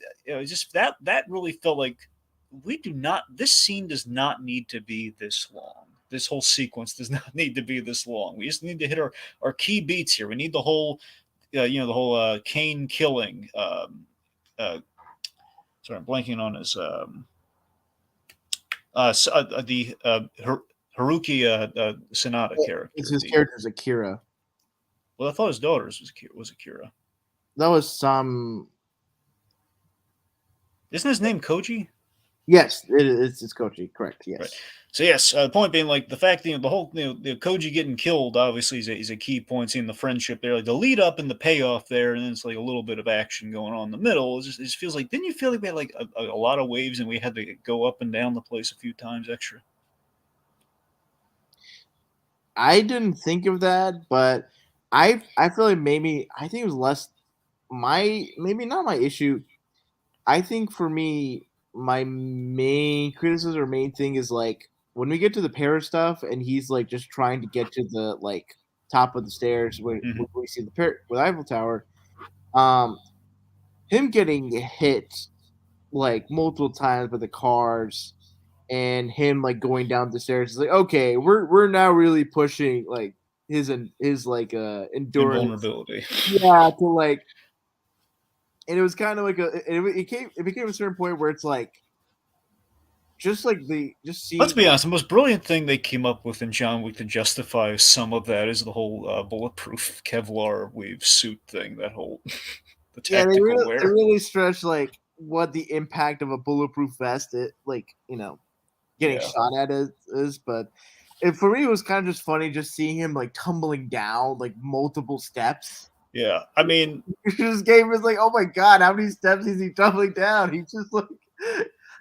Speaker 1: just that really felt like we do not this scene does not need to be this long. This whole sequence does not need to be this long. We just need to hit our key beats here. We need the whole the whole Kane killing sorry, I'm blanking on his the Haruki Sonata character.
Speaker 2: His character's Akira.
Speaker 1: Well, I thought his daughter's was Akira.
Speaker 2: That was some.
Speaker 1: Isn't his name Koji?
Speaker 2: Yes, it's Koji. Correct. Yes.
Speaker 1: Right. So yes, the point being, like, the fact that the whole the Koji getting killed obviously is a key point. Seeing the friendship there, like the lead up and the payoff there, and then it's like a little bit of action going on in the middle. It just feels like, didn't you feel like we had like a lot of waves and we had to go up and down the place a few times extra?
Speaker 2: I didn't think of that, but I feel like maybe I think it was less maybe not my issue. I think for me, my main criticism or main thing is like when we get to the Paris stuff and he's like just trying to get to the like top of the stairs when we see the with Eiffel Tower, him getting hit like multiple times by the cars and him like going down the stairs is like, okay, we're now really pushing like his like endurance,
Speaker 1: Invulnerability.
Speaker 2: yeah, to like, and it was kind of like it became a certain point where it's like just like just seeing.
Speaker 1: Let's be honest, the most brilliant thing they came up with in John Wick to justify some of that is the whole bulletproof Kevlar wave suit thing. That whole the
Speaker 2: Yeah,
Speaker 1: tactical wear.
Speaker 2: they really stretch like what the impact of a bulletproof vest getting shot at is, but for me it was kind of just funny just seeing him like tumbling down like multiple steps.
Speaker 1: Yeah, I mean,
Speaker 2: this game is like, oh my god, how many steps is he tumbling down? He's just like,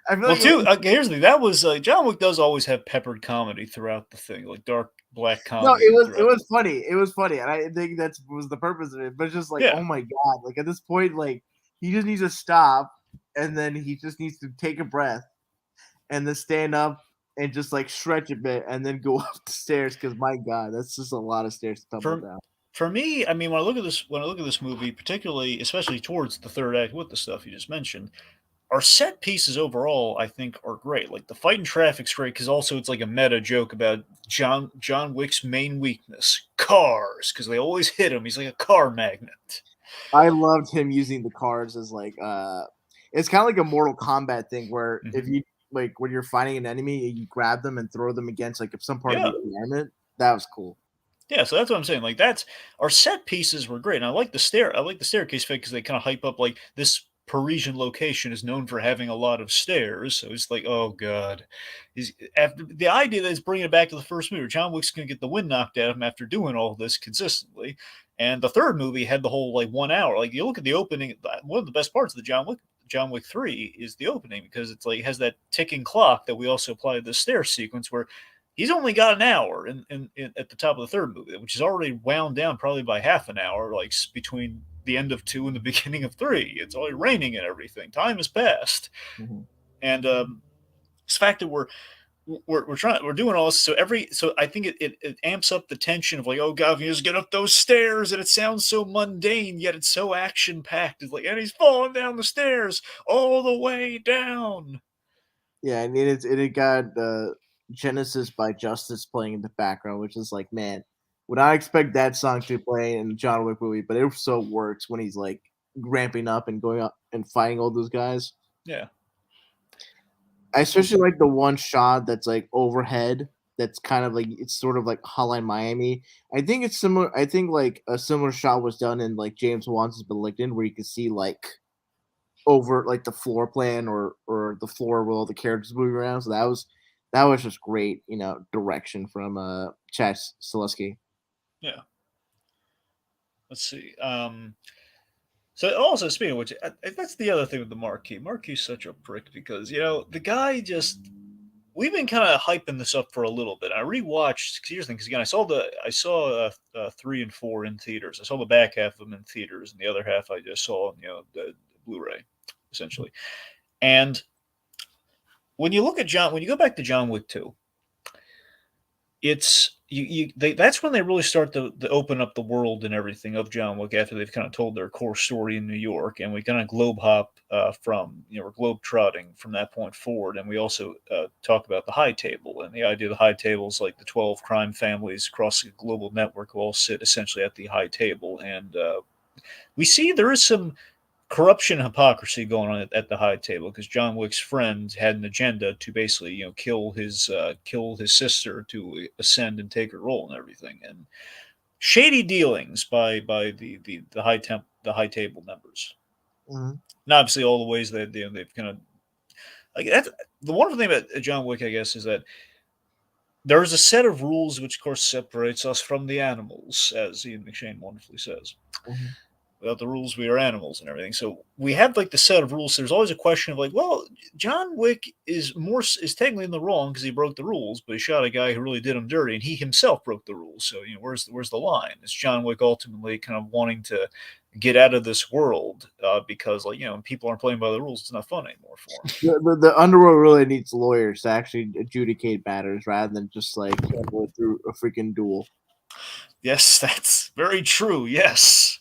Speaker 2: I feel
Speaker 1: here's the thing. That was John Wick does always have peppered comedy throughout the thing, like dark black comedy.
Speaker 2: No, it was funny. It was funny, and I think that was the purpose of it. But it's just like, oh my god, like at this point, like he just needs to stop, and then he just needs to take a breath, and then stand up and just like stretch a bit, and then go up the stairs. Because my god, that's just a lot of stairs to tumble down.
Speaker 1: For me, I mean, when I look at this movie, particularly, especially towards the third act with the stuff you just mentioned, our set pieces overall, I think, are great. Like the fight in traffic's great because also it's like a meta joke about John Wick's main weakness, cars, because they always hit him. He's like a car magnet.
Speaker 2: I loved him using the cars as like it's kind of like a Mortal Kombat thing where if you like when you're fighting an enemy, you grab them and throw them against like some part of the environment. That was cool.
Speaker 1: Yeah, so that's what I'm saying. Like that's our set pieces were great, and I like the staircase fight because they kind of hype up like this Parisian location is known for having a lot of stairs. So it's like, oh god, after the idea that it's bringing it back to the first movie. John Wick's going to get the wind knocked out of him after doing all this consistently. And the third movie had the whole like 1 hour. Like you look at the opening, one of the best parts of the John Wick 3 is the opening because it's like it has that ticking clock that we also apply to the stair sequence where he's only got an hour in at the top of the third movie, which is already wound down probably by half an hour, like between the end of 2 and the beginning of 3. It's already raining and everything. Time has passed, and this fact that we're doing all this, so I think it amps up the tension of like, oh god, you just get up those stairs, and it sounds so mundane, yet it's so action packed. It's like, and he's falling down the stairs all the way down.
Speaker 2: Yeah, I mean it got Genesis by Justice playing in the background, which is like, man, would I expect that song to play in a John Wick movie? But it so works when he's like ramping up and going up and fighting all those guys.
Speaker 1: Yeah.
Speaker 2: I especially like the one shot that's like overhead. That's kind of like it's sort of like Hotline Miami. I think it's similar. I think like a similar shot was done in like James Wan's Malignant, where you can see like over like the floor plan or the floor where all the characters moving around. So that was just great, direction from Chad Stileski.
Speaker 1: Yeah. Let's see. So also speaking of which, that's the other thing with the Marquis. Marquis is such a prick because the guy just. We've been kind of hyping this up for a little bit. I rewatched. Here's the thing, because again, I saw 3 and 4 in theaters. I saw the back half of them in theaters, and the other half I just saw the Blu-ray, essentially. And when you look at when you go back to John Wick 2, it's that's when they really start to open up the world and everything of John Wick after they've kind of told their core story in New York, and we kind of globe hop from we're globe trotting from that point forward, and we also talk about the high table and the idea of the high table is like the 12 crime families across the global network who all sit essentially at the high table, and we see there is some corruption and hypocrisy going on at the high table because John Wick's friend had an agenda to basically kill his sister to ascend and take her role and everything, and shady dealings by the high table members.
Speaker 2: Mm-hmm.
Speaker 1: And obviously all the ways that they've kind of like that's the wonderful thing about John Wick, I guess, is that there is a set of rules which of course separates us from the animals, as Ian McShane wonderfully says.
Speaker 2: Mm-hmm.
Speaker 1: Without the rules, we are animals and everything. So we have like the set of rules. There's always a question of like, well, John Wick is technically in the wrong because he broke the rules, but he shot a guy who really did him dirty, and he himself broke the rules. So where's the line? Is John Wick ultimately kind of wanting to get out of this world because when people aren't playing by the rules, it's not fun anymore for him.
Speaker 2: The underworld really needs lawyers to actually adjudicate matters rather than just like handle it through a freaking duel.
Speaker 1: Yes, that's very true. Yes.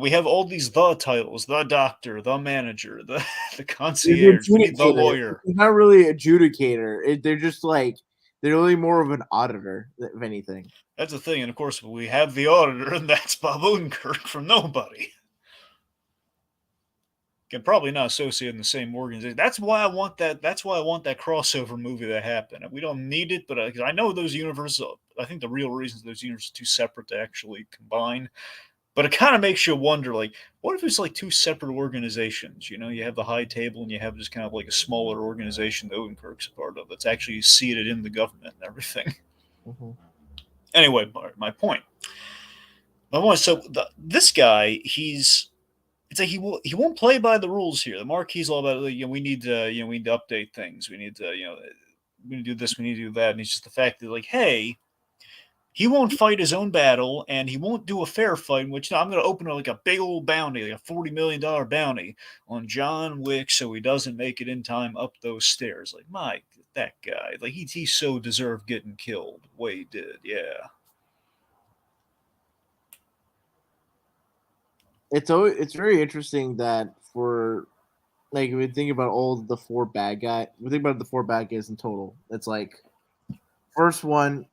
Speaker 1: We have all these the titles: the doctor, the manager, the concierge. We need the lawyer.
Speaker 2: It's not really adjudicator. They're just like they're really more of an auditor, if anything.
Speaker 1: That's the thing, and of course we have the auditor, and that's Bob Odenkirk from Nobody. Can probably not associate in the same organization. That's why I want that. That's why I want that crossover movie to happen. We don't need it, but I know those universes. I think the real reasons those universes are too separate to actually combine. But it kind of makes you wonder, like, what if it's like two separate organizations? You have the high table and you have just kind of like a smaller organization that Odenkirk's a part of that's actually seated in the government and everything.
Speaker 2: Mm-hmm.
Speaker 1: Anyway, my point. So this guy, it's like he won't play by the rules here. The Marquis is all about we need to update things. We need to we need to do this. We need to do that. And it's just the fact that like, hey, he won't fight his own battle, and he won't do a fair fight. In which I'm going to open like a big old bounty, like a $40 million bounty on John Wick, so he doesn't make it in time up those stairs. Like, that guy, like he so deserved getting killed. The way he did, yeah.
Speaker 2: It's very interesting that for like if we think about all the four bad guys, we think about the four bad guys in total. It's like first one.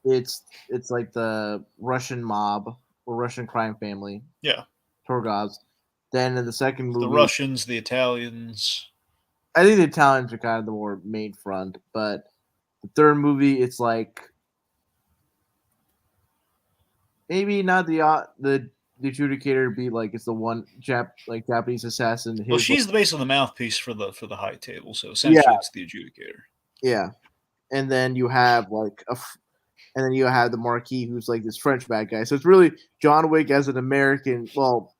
Speaker 2: It's like the Russian mob or Russian crime family.
Speaker 1: Yeah.
Speaker 2: Torgovs. Then in the second movie,
Speaker 1: the Russians, the Italians.
Speaker 2: I think the Italians are kind of the more main front, but the third movie, it's like maybe not the adjudicator be like it's the one Japanese assassin.
Speaker 1: Well, she's basically the mouthpiece for the high table, so essentially it's the adjudicator.
Speaker 2: Yeah, and then you have and then you have the Marquis, who's like this French bad guy. So it's really John Wick as an American. Well,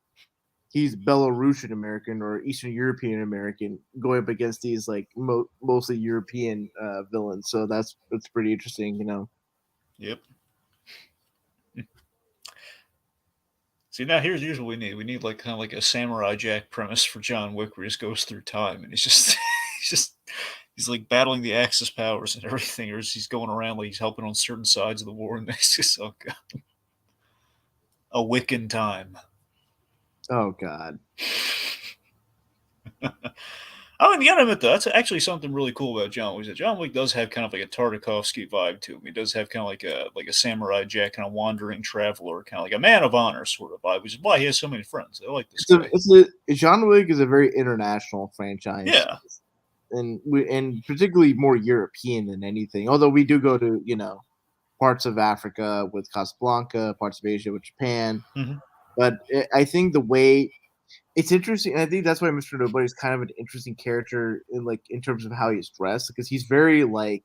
Speaker 2: he's Belarusian American or Eastern European American going up against these like mostly European villains. So that's pretty interesting,
Speaker 1: Yep. See, now here's what we need. We need like kind of like a Samurai Jack premise for John Wick, where he just goes through time and he's like battling the Axis powers and everything, or he's going around like he's helping on certain sides of the war, and it's just a Wiccan time.
Speaker 2: Oh God.
Speaker 1: You gotta admit though, that's actually something really cool about John Wick. John Wick does have kind of like a Tartakovsky vibe to him. He does have kind of like a Samurai Jack, kind of wandering traveler, kind of like a man of honor sort of vibe, which is why he has so many friends. I like this guy.
Speaker 2: John Wick is a very international franchise.
Speaker 1: Yeah.
Speaker 2: and particularly more European than anything. Although we do go to parts of Africa with Casablanca, parts of Asia with Japan,
Speaker 1: Hmm.
Speaker 2: but I think the way it's interesting, and I think that's why Mr. Nobody is kind of an interesting character in terms of how he's dressed because he's very like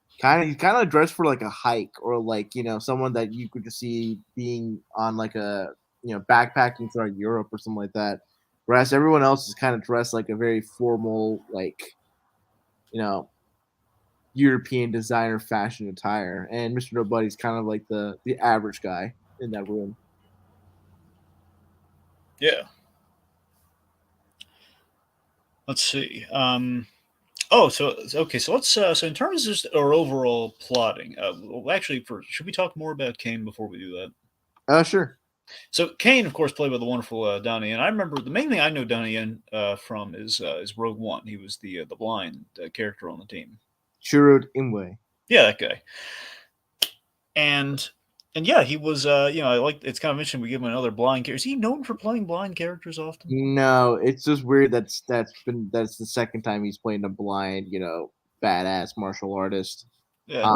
Speaker 2: he's kind of dressed for like a hike or like someone that you could just see being on like a backpacking throughout Europe or something like that. Whereas everyone else is kind of dressed like a very formal like you know European designer fashion attire, and Mr. Nobody's kind of like the average guy in that room.
Speaker 1: Yeah. Let's see. Oh, okay. So let's. So in terms of just our overall plotting, well, actually, should we talk more about Kane before we do that?
Speaker 2: Sure.
Speaker 1: So Kane, of course, played by the wonderful Donnie Yen. I remember the main thing I know Donnie Yen from is Rogue One. He was the blind character on the team.
Speaker 2: Chirrut Imwe.
Speaker 1: Yeah, that guy. And yeah, he was. I like. It's kind of interesting. We give him another blind character. Is he known for playing blind characters often?
Speaker 2: No, it's just weird. That's the second time he's playing a blind, badass martial artist.
Speaker 1: Yeah.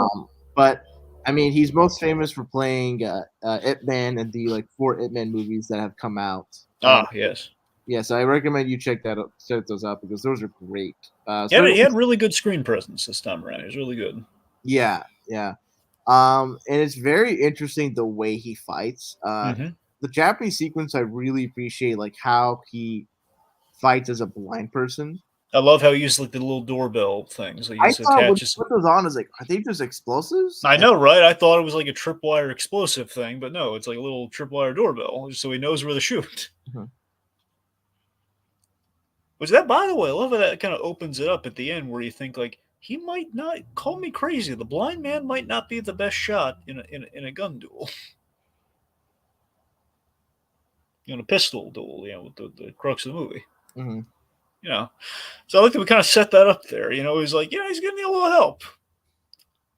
Speaker 2: But I mean, he's most famous for playing Ip Man and the like 4 Ip Man movies that have come out.
Speaker 1: Ah, yes.
Speaker 2: Yeah, so I recommend you check those out because those are great.
Speaker 1: He
Speaker 2: Especially,
Speaker 1: had really good screen presence this time around. He was really good.
Speaker 2: yeah, yeah. And it's very interesting the way he fights.
Speaker 1: Hmm.
Speaker 2: The Japanese sequence I really appreciate, like how he fights as a blind person.
Speaker 1: I love how he used like the little doorbell things. Like he
Speaker 2: I
Speaker 1: just
Speaker 2: thought when you
Speaker 1: attaches.
Speaker 2: put those on, is like, are they just explosives?
Speaker 1: I know, right? I thought it was like a tripwire explosive thing, but no, it's like a little tripwire doorbell, so he knows where to shoot.
Speaker 2: Mhm.
Speaker 1: Which that, by the way, I love how that kind of opens it up at the end, where you think like he might not call me crazy. The blind man might not be the best shot in a gun duel, in a pistol duel. With the crux of the movie.
Speaker 2: Mhm.
Speaker 1: You know, so I like that we kind of set that up there. He's like, yeah, he's gonna need a little help.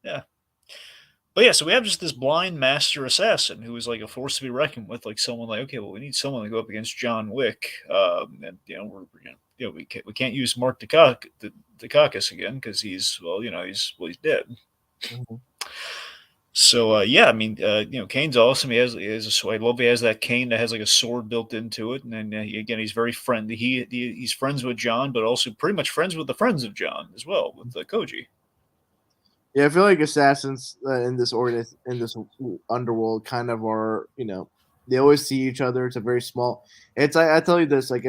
Speaker 1: Yeah. But yeah, so we have just this blind master assassin who is like a force to be reckoned with, like someone like, okay, well, we need someone to go up against John Wick, and we can't use Mark Dukakis again because he's dead.
Speaker 2: Mhm.
Speaker 1: So yeah, I mean, Kane's awesome. I love he has that cane that has like a sword built into it, and then again, he's very friendly. He's friends with John, but also pretty much friends with the friends of John as well, with Koji.
Speaker 2: Yeah, I feel like assassins in this underworld kind of are, they always see each other. It's a very small. I tell you this, like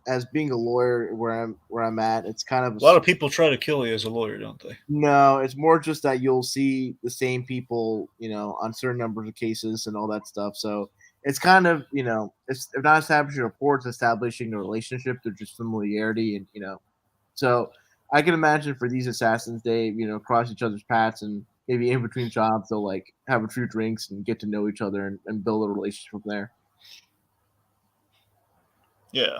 Speaker 2: as being a lawyer where I'm at, it's kind of
Speaker 1: A lot of people try to kill you as a lawyer, don't they?
Speaker 2: no, it's more just that you'll see the same people, on certain numbers of cases and all that stuff. So it's kind of, it's not establishing a rapport, it's establishing a relationship. They're just familiarity and so I can imagine for these assassins, they cross each other's paths and maybe in between jobs they'll like have a few drinks and get to know each other and build a relationship from there.
Speaker 1: Yeah.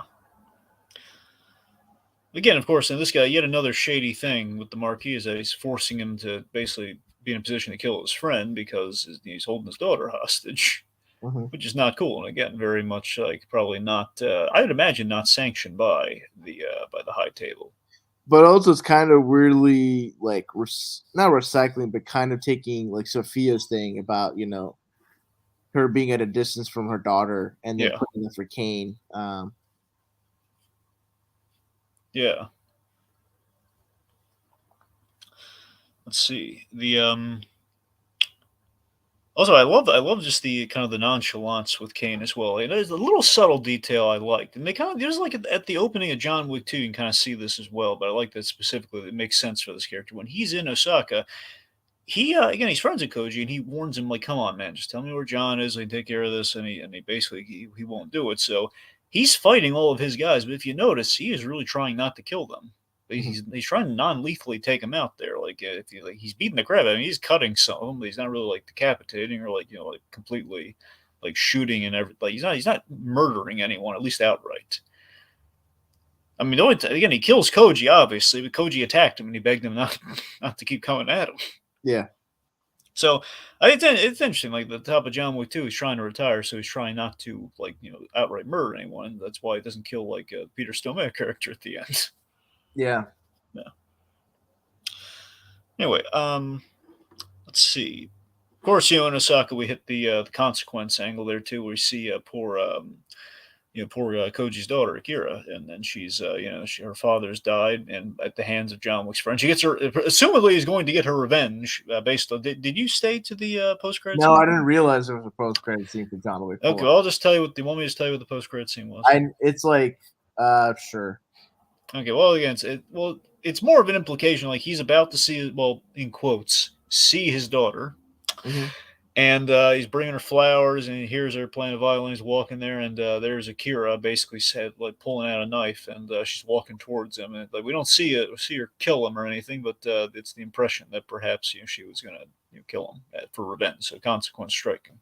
Speaker 1: Again, of course, and this guy, yet another shady thing with the Marquis is that he's forcing him to basically be in a position to kill his friend because he's holding his daughter hostage,
Speaker 2: Hmm.
Speaker 1: which is not cool. And again, very much like probably not. I would imagine not sanctioned by the high table.
Speaker 2: But also, it's kind of weirdly like not recycling, but kind of taking like Sophia's thing about her being at a distance from her daughter and then
Speaker 1: Yeah,
Speaker 2: putting it for Kane.
Speaker 1: yeah. Let's see the. Also, I love just the kind of the nonchalance with Kane as well. And there's a little subtle detail I liked, and they kind of there's like at the opening of John Wick 2, you can kind of see this as well. But I like that specifically. It makes sense for this character when he's in Osaka. He again, he's friends with Koji, and he warns him like, "Come on, man, just tell me where John is. I can take care of this." And he basically he won't do it. So he's fighting all of his guys, but if you notice, he is really trying not to kill them.
Speaker 2: Mhm.
Speaker 1: He's trying to non-lethally take them out there. Like if you like, he's beating the crap. I mean, he's cutting some of them, but he's not really like decapitating or like like completely like shooting and everything. Like he's not murdering anyone, at least outright. I mean, the only again, he kills Koji obviously, but Koji attacked him and he begged him not not to keep coming at him.
Speaker 2: Yeah.
Speaker 1: So I think it's interesting. Like the top of John Wick 2, he's trying to retire, so he's trying not to like outright murder anyone. That's why he doesn't kill like Peter Stormare character at the end.
Speaker 2: Yeah.
Speaker 1: Yeah. Anyway, let's see. Of course, in Osaka we hit the consequence angle there too, where we see poor Koji's daughter Akira, and then she's her father's died, and at the hands of John Wick's friend, she gets her. Assumedly, is going to get her revenge based on. Did you stay to the post credit
Speaker 2: No, I
Speaker 1: scene?
Speaker 2: didn't realize there was a post credit scene for John Wick
Speaker 1: Okay,
Speaker 2: 4.
Speaker 1: well, I'll just tell you what. Do you want me to just tell you what the post credit scene was?
Speaker 2: It's like, sure.
Speaker 1: Okay, well, again, it's more of an implication. Like he's about to see, well, in quotes, see his daughter,
Speaker 2: Hmm.
Speaker 1: and he's bringing her flowers, and he hears her playing the violin. He's walking there, and there's Akira basically said like pulling out a knife, and she's walking towards him, and like we don't see it, we see her kill him or anything, but it's the impression that perhaps she was gonna kill him for revenge, so consequence striking.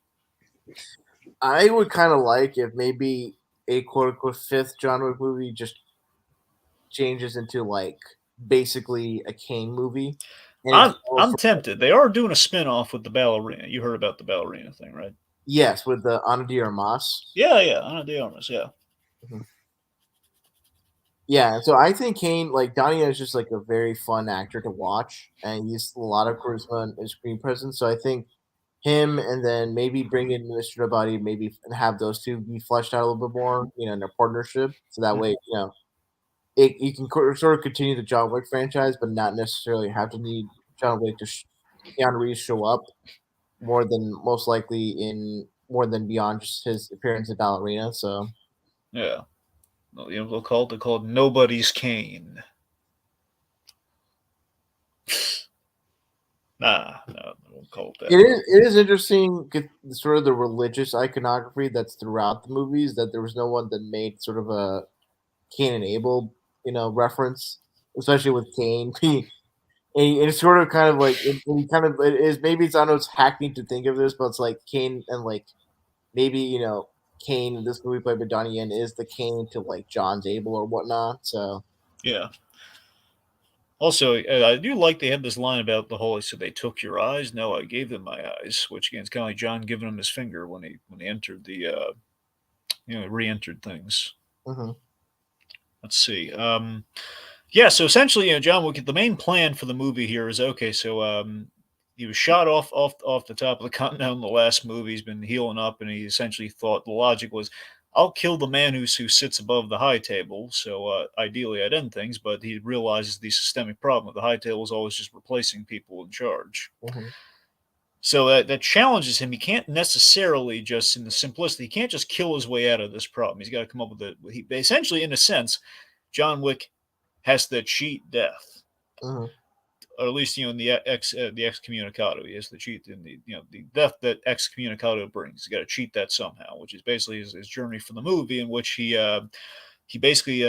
Speaker 2: I would kind of like if maybe a quote unquote fifth John Wick movie just changes into like basically a Kane movie, and it follows
Speaker 1: I'm
Speaker 2: from,
Speaker 1: tempted. They are doing a spin off with the ballerina. You heard about the ballerina thing, right?
Speaker 2: yes, with the Ana de Armas.
Speaker 1: Yeah, yeah, Ana de Armas, yeah.
Speaker 2: Mhm. Yeah, so I think Kane, like Donnie, is just like a very fun actor to watch, and he's a lot of charisma and screen presence. So I think him, and then maybe bring in Mr. Nobody, maybe and have those two be fleshed out a little bit more, in their partnership, so that way,
Speaker 1: Mhm.
Speaker 2: you can sort of continue the John Wick franchise, but not necessarily have to need John Wick to Keanu Reeves show up more than most likely in more than beyond just his appearance in Ballerina. So
Speaker 1: Yeah. Well, they'll call it Nobody's Kane. Nah, no, they won't call it that.
Speaker 2: it is interesting, sort of the religious iconography that's throughout the movies. That there was no one that made sort of a Cain and Abel, reference, especially with Cain. And it's sort of kind of like it is, maybe it's, I know it's hackneyed to think of this, but it's like Cain and like maybe Cain in this movie played by Donnie Yen is the Cain to like John's Abel or whatnot. So
Speaker 1: Yeah. Also, I do like they had this line about the whole. So they took your eyes. No, I gave them my eyes. Which again, it's kind of like John giving him his finger when he entered the re-entered things.
Speaker 2: mhm.
Speaker 1: Let's see. Yeah, so essentially, John Wick. The main plan for the movie here is okay. So he was shot off the top of the continental in the last movie. He's been healing up, and he essentially thought the logic was, I'll kill the man who sits above the high table. So ideally, I'd end things. But he realizes the systemic problem with the high table is always just replacing people in charge.
Speaker 2: Mhm.
Speaker 1: So that challenges him. He can't necessarily just, in the simplicity, he can't just kill his way out of this problem. He's got to come up with essentially, in a sense, John Wick has to cheat death,
Speaker 2: Mhm.
Speaker 1: or at least in the excommunicado. He has to cheat in the death that excommunicado brings. He's got to cheat that somehow, which is basically his journey from the movie, in which he basically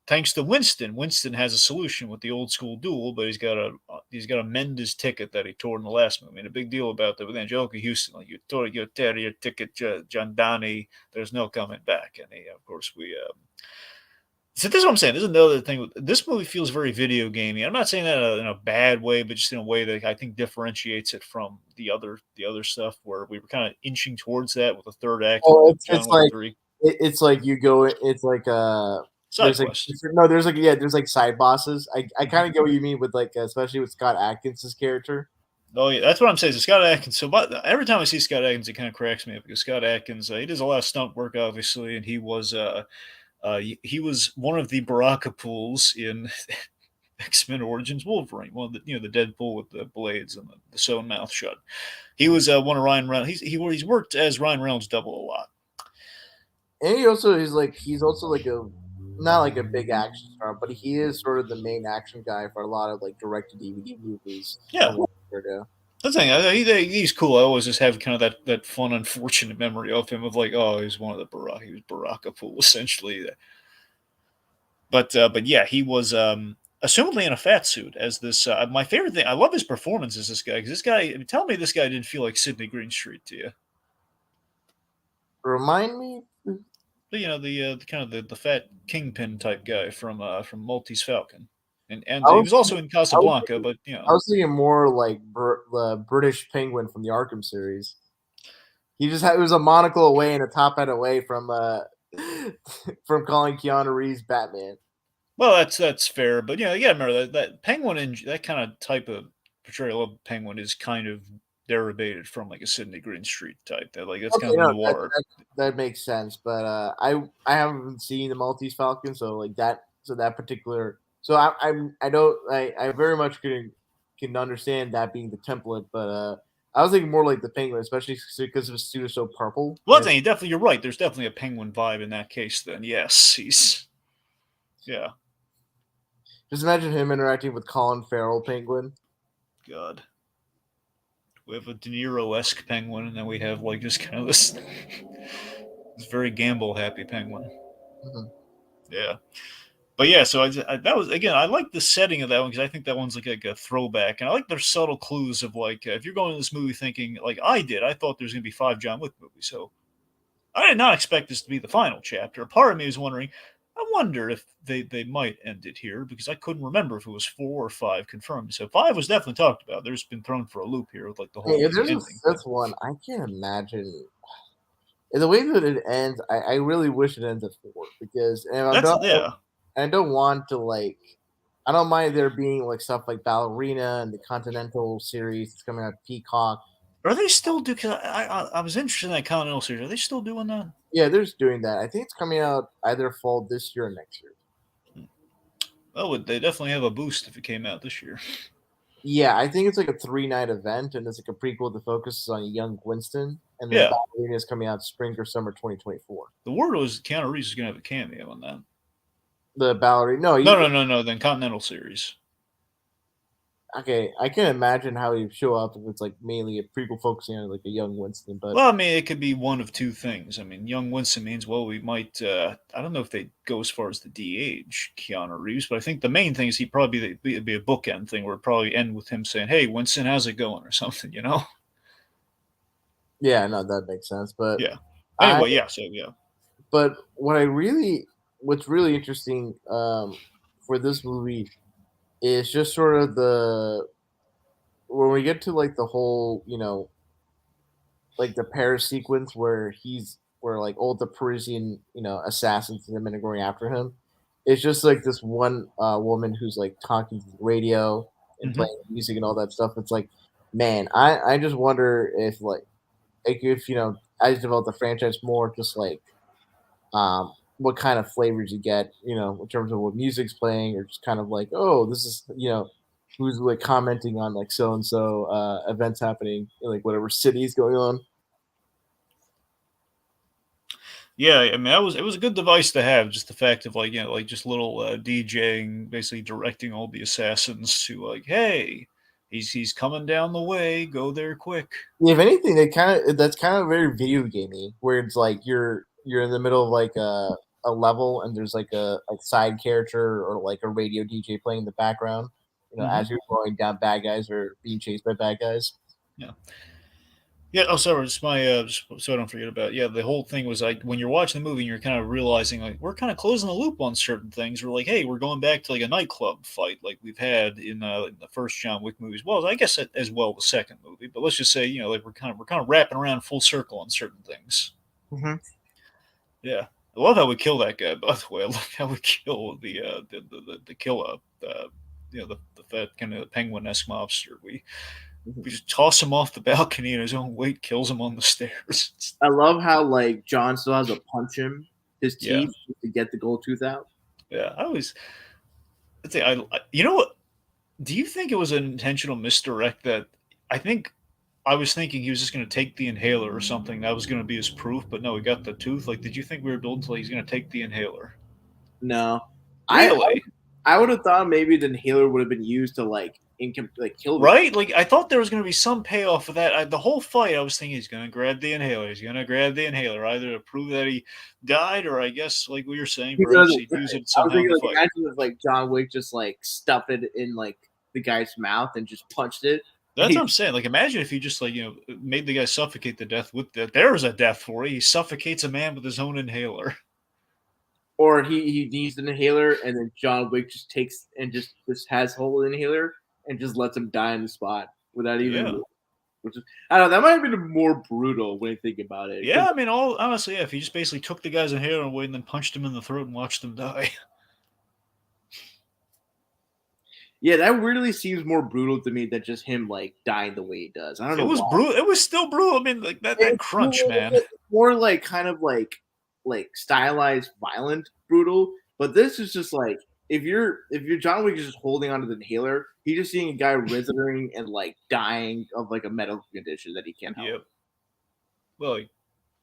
Speaker 1: thanks to Winston. Winston has a solution with the old school duel, but he's got to mend his ticket that he tore in the last movie. And a big deal about that with Angelica Houston, like you tore your ticket, John Donnie. There's no coming back. And of course we. So this is what I'm saying. This is another thing. This movie feels very video gamey. I'm not saying that in a bad way, but just in a way that I think differentiates it from the other stuff where we were kind of inching towards that with the third act
Speaker 2: Oh,
Speaker 1: of
Speaker 2: it's
Speaker 1: John Wick
Speaker 2: like
Speaker 1: 3.
Speaker 2: it's like you go. It's like
Speaker 1: Side
Speaker 2: there's like
Speaker 1: quest.
Speaker 2: no, there's like yeah, there's like side bosses. I
Speaker 1: Mhm.
Speaker 2: kind of get what you mean with like especially with Scott Adkins' character.
Speaker 1: Oh yeah, that's what I'm saying. So Scott Atkins. So but every time I see Scott Atkins, it kind of cracks me up because Scott Atkins, he does a lot of stunt work, obviously, and he was one of the Baraka pools in X-Men Origins Wolverine, one of the Deadpool with the blades and the sewn mouth shut. He was one of Ryan Reynolds. He's worked as Ryan Reynolds double a lot.
Speaker 2: And he's also like a not like a big action star, but he is sort of the main action guy for a lot of like direct to DVD movies
Speaker 1: Yeah,
Speaker 2: from what I heard. Yeah.
Speaker 1: the thing he's cool. I always just have kind of that fun, unfortunate memory of him of like, oh, he's one of the Baraka. He was Baraka pool essentially. But yeah, he was assumedly in a fat suit as this. My favorite thing, I love his performance as this guy because this guy. Tell me this guy didn't feel like Sidney Greenstreet to you.
Speaker 2: Remind me.
Speaker 1: The kind of the fat kingpin type guy from Maltese Falcon, and
Speaker 2: I
Speaker 1: he
Speaker 2: was
Speaker 1: was also in
Speaker 2: I was
Speaker 1: Casablanca.
Speaker 2: thinking,
Speaker 1: But
Speaker 2: I was thinking more like the British Penguin from the Arkham series. He just had it was a monocle away and a top hat away from from calling Keanu Reeves Batman.
Speaker 1: Well, that's fair, but yeah, remember that penguin and that kind of type of portrayal of penguin is kind of derivated from like a Sidney Greenstreet type. That like that's
Speaker 2: Okay,
Speaker 1: kind of a
Speaker 2: no,
Speaker 1: noir.
Speaker 2: that makes sense. But I haven't seen the Maltese Falcon, so like that, so that particular, so I don't I very much can understand that being the template, but I was thinking more like the penguin, especially because his suit is so purple.
Speaker 1: Well,
Speaker 2: And
Speaker 1: definitely you're right. There's definitely a penguin vibe in that case. Then yes, he's yeah.
Speaker 2: just imagine him interacting with Colin Farrell penguin.
Speaker 1: God, we have a De Niro-esque penguin, and then we have like just kind of this very gamble happy penguin.
Speaker 2: Mhm.
Speaker 1: Yeah. But yeah, so that was again. I like the setting of that one because I think that one's like a throwback, and I like their subtle clues of like if you're going to this movie thinking like I did, I thought there's going to be 5 John Wick movies, so I did not expect this to be the final chapter. Part of me was wondering, I wonder if they might end it here because I couldn't remember if it was 4 or 5 confirmed. So 5 was definitely talked about. There's been thrown for a loop here with like the
Speaker 2: Hey,
Speaker 1: whole
Speaker 2: if there's a
Speaker 1: ending thing.
Speaker 2: fifth one, I can't imagine. And the way that it ends, I really wish it ends at 4 because and
Speaker 1: That's yeah.
Speaker 2: I don't want to like I don't mind there being like stuff like Ballerina and the Continental series that's coming out Peacock.
Speaker 1: Are they still do? Cause I was interested in that Continental series. Are they still doing that?
Speaker 2: Yeah, there's doing that. I think it's coming out either fall this year or next year.
Speaker 1: Oh, they definitely have a boost if it came out this year.
Speaker 2: Yeah, I think it's like a 3-night event and it's like a prequel that focuses on young Winston and then
Speaker 1: Yeah,
Speaker 2: Ballerina is coming out spring or summer 2024.
Speaker 1: the word was Keanu Reeves is going to have a cameo on that.
Speaker 2: The Ballerina no,
Speaker 1: No,
Speaker 2: he's
Speaker 1: no, no, no. Then Continental series.
Speaker 2: okay, I can imagine how he'd show up if it's like mainly a prequel focusing on like a young Winston, but
Speaker 1: Well, I mean, it could be one of two things. I mean, young Winston means, well, we might. I don't know if they go as far as the de-age Keanu Reeves, but I think the main thing is he'd probably be a bookend thing where it'd probably end with him saying, "Hey, Winston, how's it going?" or something. You know?
Speaker 2: yeah, no, that makes sense. But
Speaker 1: Yeah.
Speaker 2: I
Speaker 1: Anyway, yeah. So yeah.
Speaker 2: but what's really interesting for this movie is just sort of the when we get to like the whole, like the Paris sequence where where like all the Parisian, assassins in the minute going after him. It's just like this one woman who's like talking to the radio and
Speaker 1: Hmm.
Speaker 2: playing music and all that stuff. It's like, man, I just wonder if like if as you develop the franchise more, just like what kind of flavors you get, in terms of what music's playing, or just kind of like, oh, this is, who's like commenting on like so and so events happening in like whatever city's going on.
Speaker 1: Yeah, I mean, it was a good device to have. Just the fact of like like just little DJing, basically directing all the assassins to like, hey, he's coming down the way. Go there quick.
Speaker 2: Yeah, if anything, that's kind of very video gamey, where it's like you're in the middle of like a level and there's like a side character or like a radio DJ playing in the background,
Speaker 1: Hmm.
Speaker 2: as you're going down bad guys or being chased by bad guys.
Speaker 1: Yeah. Yeah. Oh, sorry. Just my just so I don't forget about. Yeah, the whole thing was like when you're watching the movie, and you're kind of realizing like we're kind of closing the loop on certain things. We're like, hey, we're going back to like a nightclub fight like we've had in the first John Wick movies. Well, I guess as well the second movie. But let's just say like we're kind of wrapping around full circle on certain things.
Speaker 2: Hmm.
Speaker 1: Yeah. I love how we kill that guy. By the way, I love how we kill the killer. The fat kind of penguin esque mobster. We just toss him off the balcony and his own weight kills him on the stairs.
Speaker 2: I love how like John still has to punch his
Speaker 1: Yeah,
Speaker 2: teeth to get the gold tooth out.
Speaker 1: yeah. I'd say you know what? Do you think it was an intentional misdirect that I think I was thinking he was just going to take the inhaler or something. That was going to be his proof, but no, he got the tooth. Like, did you think we were building to like he's going to take the inhaler?
Speaker 2: No, I
Speaker 1: Really?
Speaker 2: I would have thought maybe the inhaler would have been used to like kill the guy.
Speaker 1: Right? Like, I thought there was going to be some payoff for that. The whole fight, I was thinking he's going to grab the inhaler. He's going to grab the inhaler, either to prove that he died, or I guess, like we were saying,
Speaker 2: He
Speaker 1: perhaps
Speaker 2: doesn't.
Speaker 1: he'd use it
Speaker 2: I was
Speaker 1: somehow in
Speaker 2: thinking
Speaker 1: the
Speaker 2: like
Speaker 1: fight.
Speaker 2: imagine if like John Wick just like stuffed it in like the guy's mouth and just punched it.
Speaker 1: That's what I'm saying. Like, imagine if he just like made the guy suffocate to death with that. There's a death for you. He suffocates a man with his own inhaler.
Speaker 2: Or he needs an inhaler and then John Wick just takes and just has whole inhaler and just lets him die on the spot without even.
Speaker 1: Yeah,
Speaker 2: Which is I don't know. That might have been more brutal when you think about it.
Speaker 1: yeah.
Speaker 2: Because
Speaker 1: I mean, all honestly, yeah. If he just basically took the guy's inhaler away and then punched him in the throat and watched him die.
Speaker 2: Yeah, that weirdly seems more brutal to me than just him like dying the way he does. I don't
Speaker 1: It
Speaker 2: know
Speaker 1: was
Speaker 2: why.
Speaker 1: brutal. It was still brutal. I mean, like that
Speaker 2: It's
Speaker 1: crunch, man.
Speaker 2: more like kind of like stylized, violent, brutal. But this is just like if you're John Wick is just holding onto the inhaler, he's just seeing a guy writhing and like dying of like a medical condition that he can't help.
Speaker 1: Yep. Well,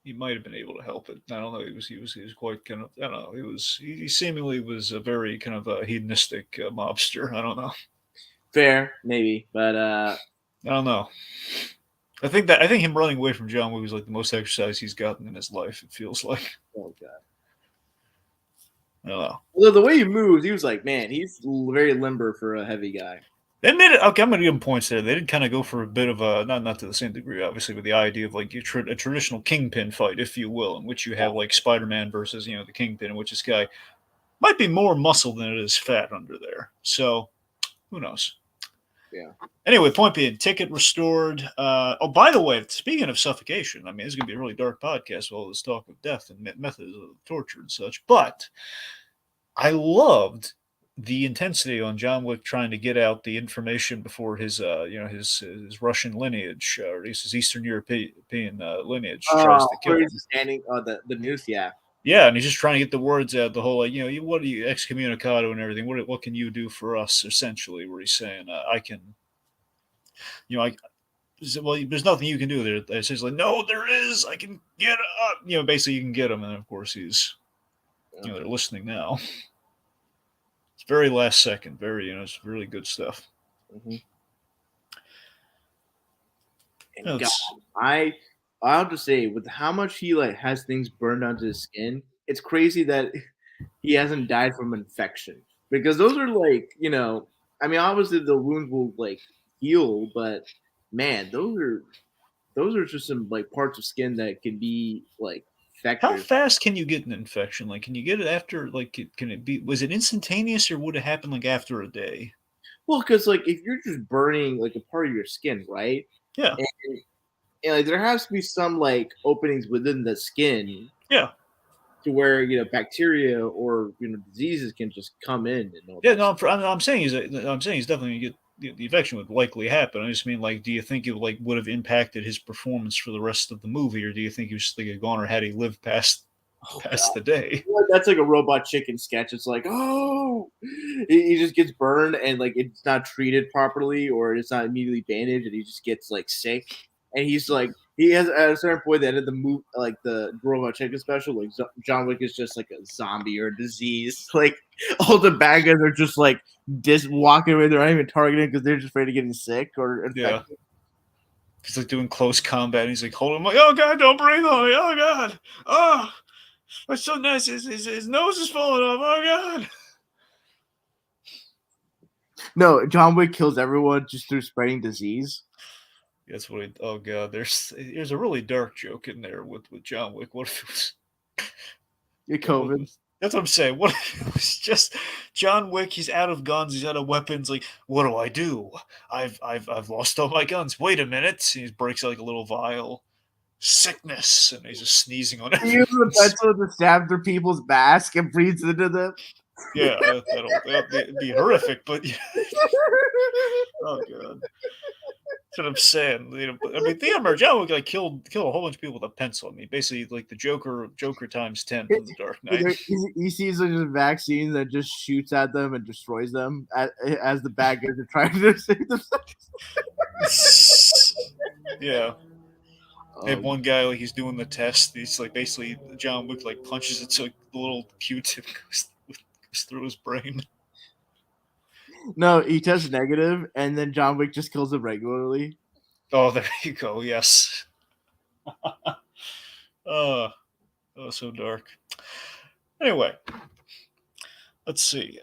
Speaker 1: he might have been able to help it. I don't know. He was quite kind of. I don't know. He seemingly was a very kind of a hedonistic mobster. I don't know.
Speaker 2: Fair, maybe, but
Speaker 1: I don't know. I think him running away from John Wick was like the most exercise he's gotten in his life. It feels like.
Speaker 2: oh god.
Speaker 1: I don't know.
Speaker 2: Although the way he moves, he was like, man, he's very limber for a heavy guy.
Speaker 1: They made it. Okay, I'm going to give them points there. They did kind of go for a bit of a not to the same degree, obviously, but the idea of like a traditional kingpin fight, if you will, in which you have like Spider-Man versus the kingpin, in which this guy might be more muscle than it is fat under there. So who knows?
Speaker 2: Yeah.
Speaker 1: Anyway, point being, ticket restored. Oh, by the way, speaking of suffocation, I mean, it's going to be a really dark podcast with all this talk of death and methods of torture and such. But I loved the intensity on John Wick trying to get out the information before his, his Russian lineage, or at least his Eastern European lineage, tries to kill
Speaker 2: Where
Speaker 1: him.
Speaker 2: he's standing? The news, yeah.
Speaker 1: Yeah, and he's just trying to get the words out. The whole, like, what are you excommunicado and everything? What can you do for us? Essentially, where he's saying, I can, I well, there's nothing you can do there. It's just like, no, there is. I can get up. Basically, you can get him, and of course, he's, they're listening now. It's very last second. Very, it's really good stuff.
Speaker 2: Mm-hmm. And God, I'll just say with how much he like has things burned onto his skin, it's crazy that he hasn't died from infection because those are like I mean obviously the wounds will like heal, but man, those are just some like parts of skin that can be like
Speaker 1: How
Speaker 2: infected.
Speaker 1: fast can you get an infection? Like, can you get it after? Like, can it be? Was it instantaneous, or would it happen like after a day?
Speaker 2: Well, because like if you're just burning like a part of your skin, right?
Speaker 1: Yeah,
Speaker 2: And like there has to be some like openings within the skin
Speaker 1: yeah,
Speaker 2: to where bacteria or diseases can just come in and all
Speaker 1: yeah.
Speaker 2: that.
Speaker 1: No, I'm saying he's definitely gonna get the infection would likely happen. I just mean, like, do you think it would have impacted his performance for the rest of the movie, or do you think he was just like a goner had he lived
Speaker 2: Oh
Speaker 1: past
Speaker 2: god,
Speaker 1: the day?
Speaker 2: that's like a Robot Chicken sketch. It's like, oh, he just gets burned and like it's not treated properly or it's not immediately bandaged and he just gets like sick. And he's like, he has at a certain point at the end of the movie, like the Robot Chicken special, like John Wick is just like a zombie or a disease. Like all the bad guys are just like walking away. They're not even targeting because they're just afraid of getting sick or infected.
Speaker 1: Yeah, he's like doing close combat. And he's like holding him, like, oh god, don't breathe on me. Oh god, oh, that's so nice. His nose is falling off. Oh god.
Speaker 2: No, John Wick kills everyone just through spreading disease.
Speaker 1: That's what. Oh god, there's a really dark joke in there with John Wick. What if it was?
Speaker 2: COVID.
Speaker 1: That's what I'm saying. What if it was just John Wick? He's out of guns. He's out of weapons. Like, what do I do? I've lost all my guns. Wait a minute. He breaks out like a little vial. Sickness, and he's just sneezing on
Speaker 2: He uses a
Speaker 1: everyone.
Speaker 2: pencil to stab through people's mask and breathes into them.
Speaker 1: Yeah, that'd be horrific. But oh god. That's what I'm saying. I mean, the John Wick like kill a whole bunch of people with a pencil. I mean, basically like the Joker times 10 from the Dark Knight.
Speaker 2: He sees a vaccine that just shoots at them and destroys them as the bad guys are trying to save themselves.
Speaker 1: Yeah. They have one guy like he's doing the test. He's like basically John Wick like punches it so like, the little Q-tip goes through his brain.
Speaker 2: No, he tests negative, and then John Wick just kills him regularly.
Speaker 1: Oh, there you go. Yes. Oh, so dark. Anyway, let's see.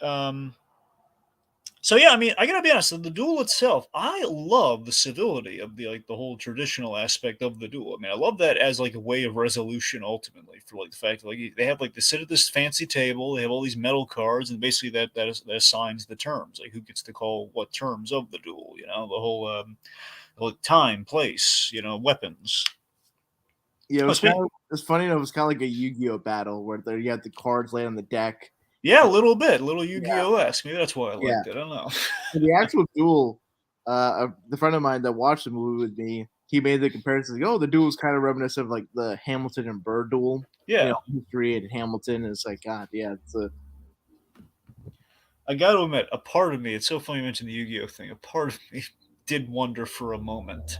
Speaker 1: So yeah, I mean, I gotta be honest. The duel itself, I love the civility of the whole traditional aspect of the duel. I mean, I love that as like a way of resolution ultimately for like the fact that like they have like they sit at this fancy table, they have all these metal cards, and basically that assigns the terms, like who gets to call what terms of the duel. The whole time, place, weapons.
Speaker 2: Yeah,
Speaker 1: Oh,
Speaker 2: it's funny. It was kind of like a Yu-Gi-Oh battle where you had the cards laid on the deck,
Speaker 1: Yeah, a little bit, a little
Speaker 2: Yeah,
Speaker 1: Yu-Gi-Oh esque. Maybe that's why I
Speaker 2: yeah.
Speaker 1: liked it. I don't know.
Speaker 2: The actual duel, the friend of mine that watched the movie with me, he made the comparison. Like, oh, the duel is kind of reminiscent of like the Hamilton and Burr duel.
Speaker 1: Yeah,
Speaker 2: History and Hamilton. And it's like, God, yeah, it's a
Speaker 1: I got to admit, a part of me. It's so funny you mentioned the Yu-Gi-Oh thing. A part of me did wonder for a moment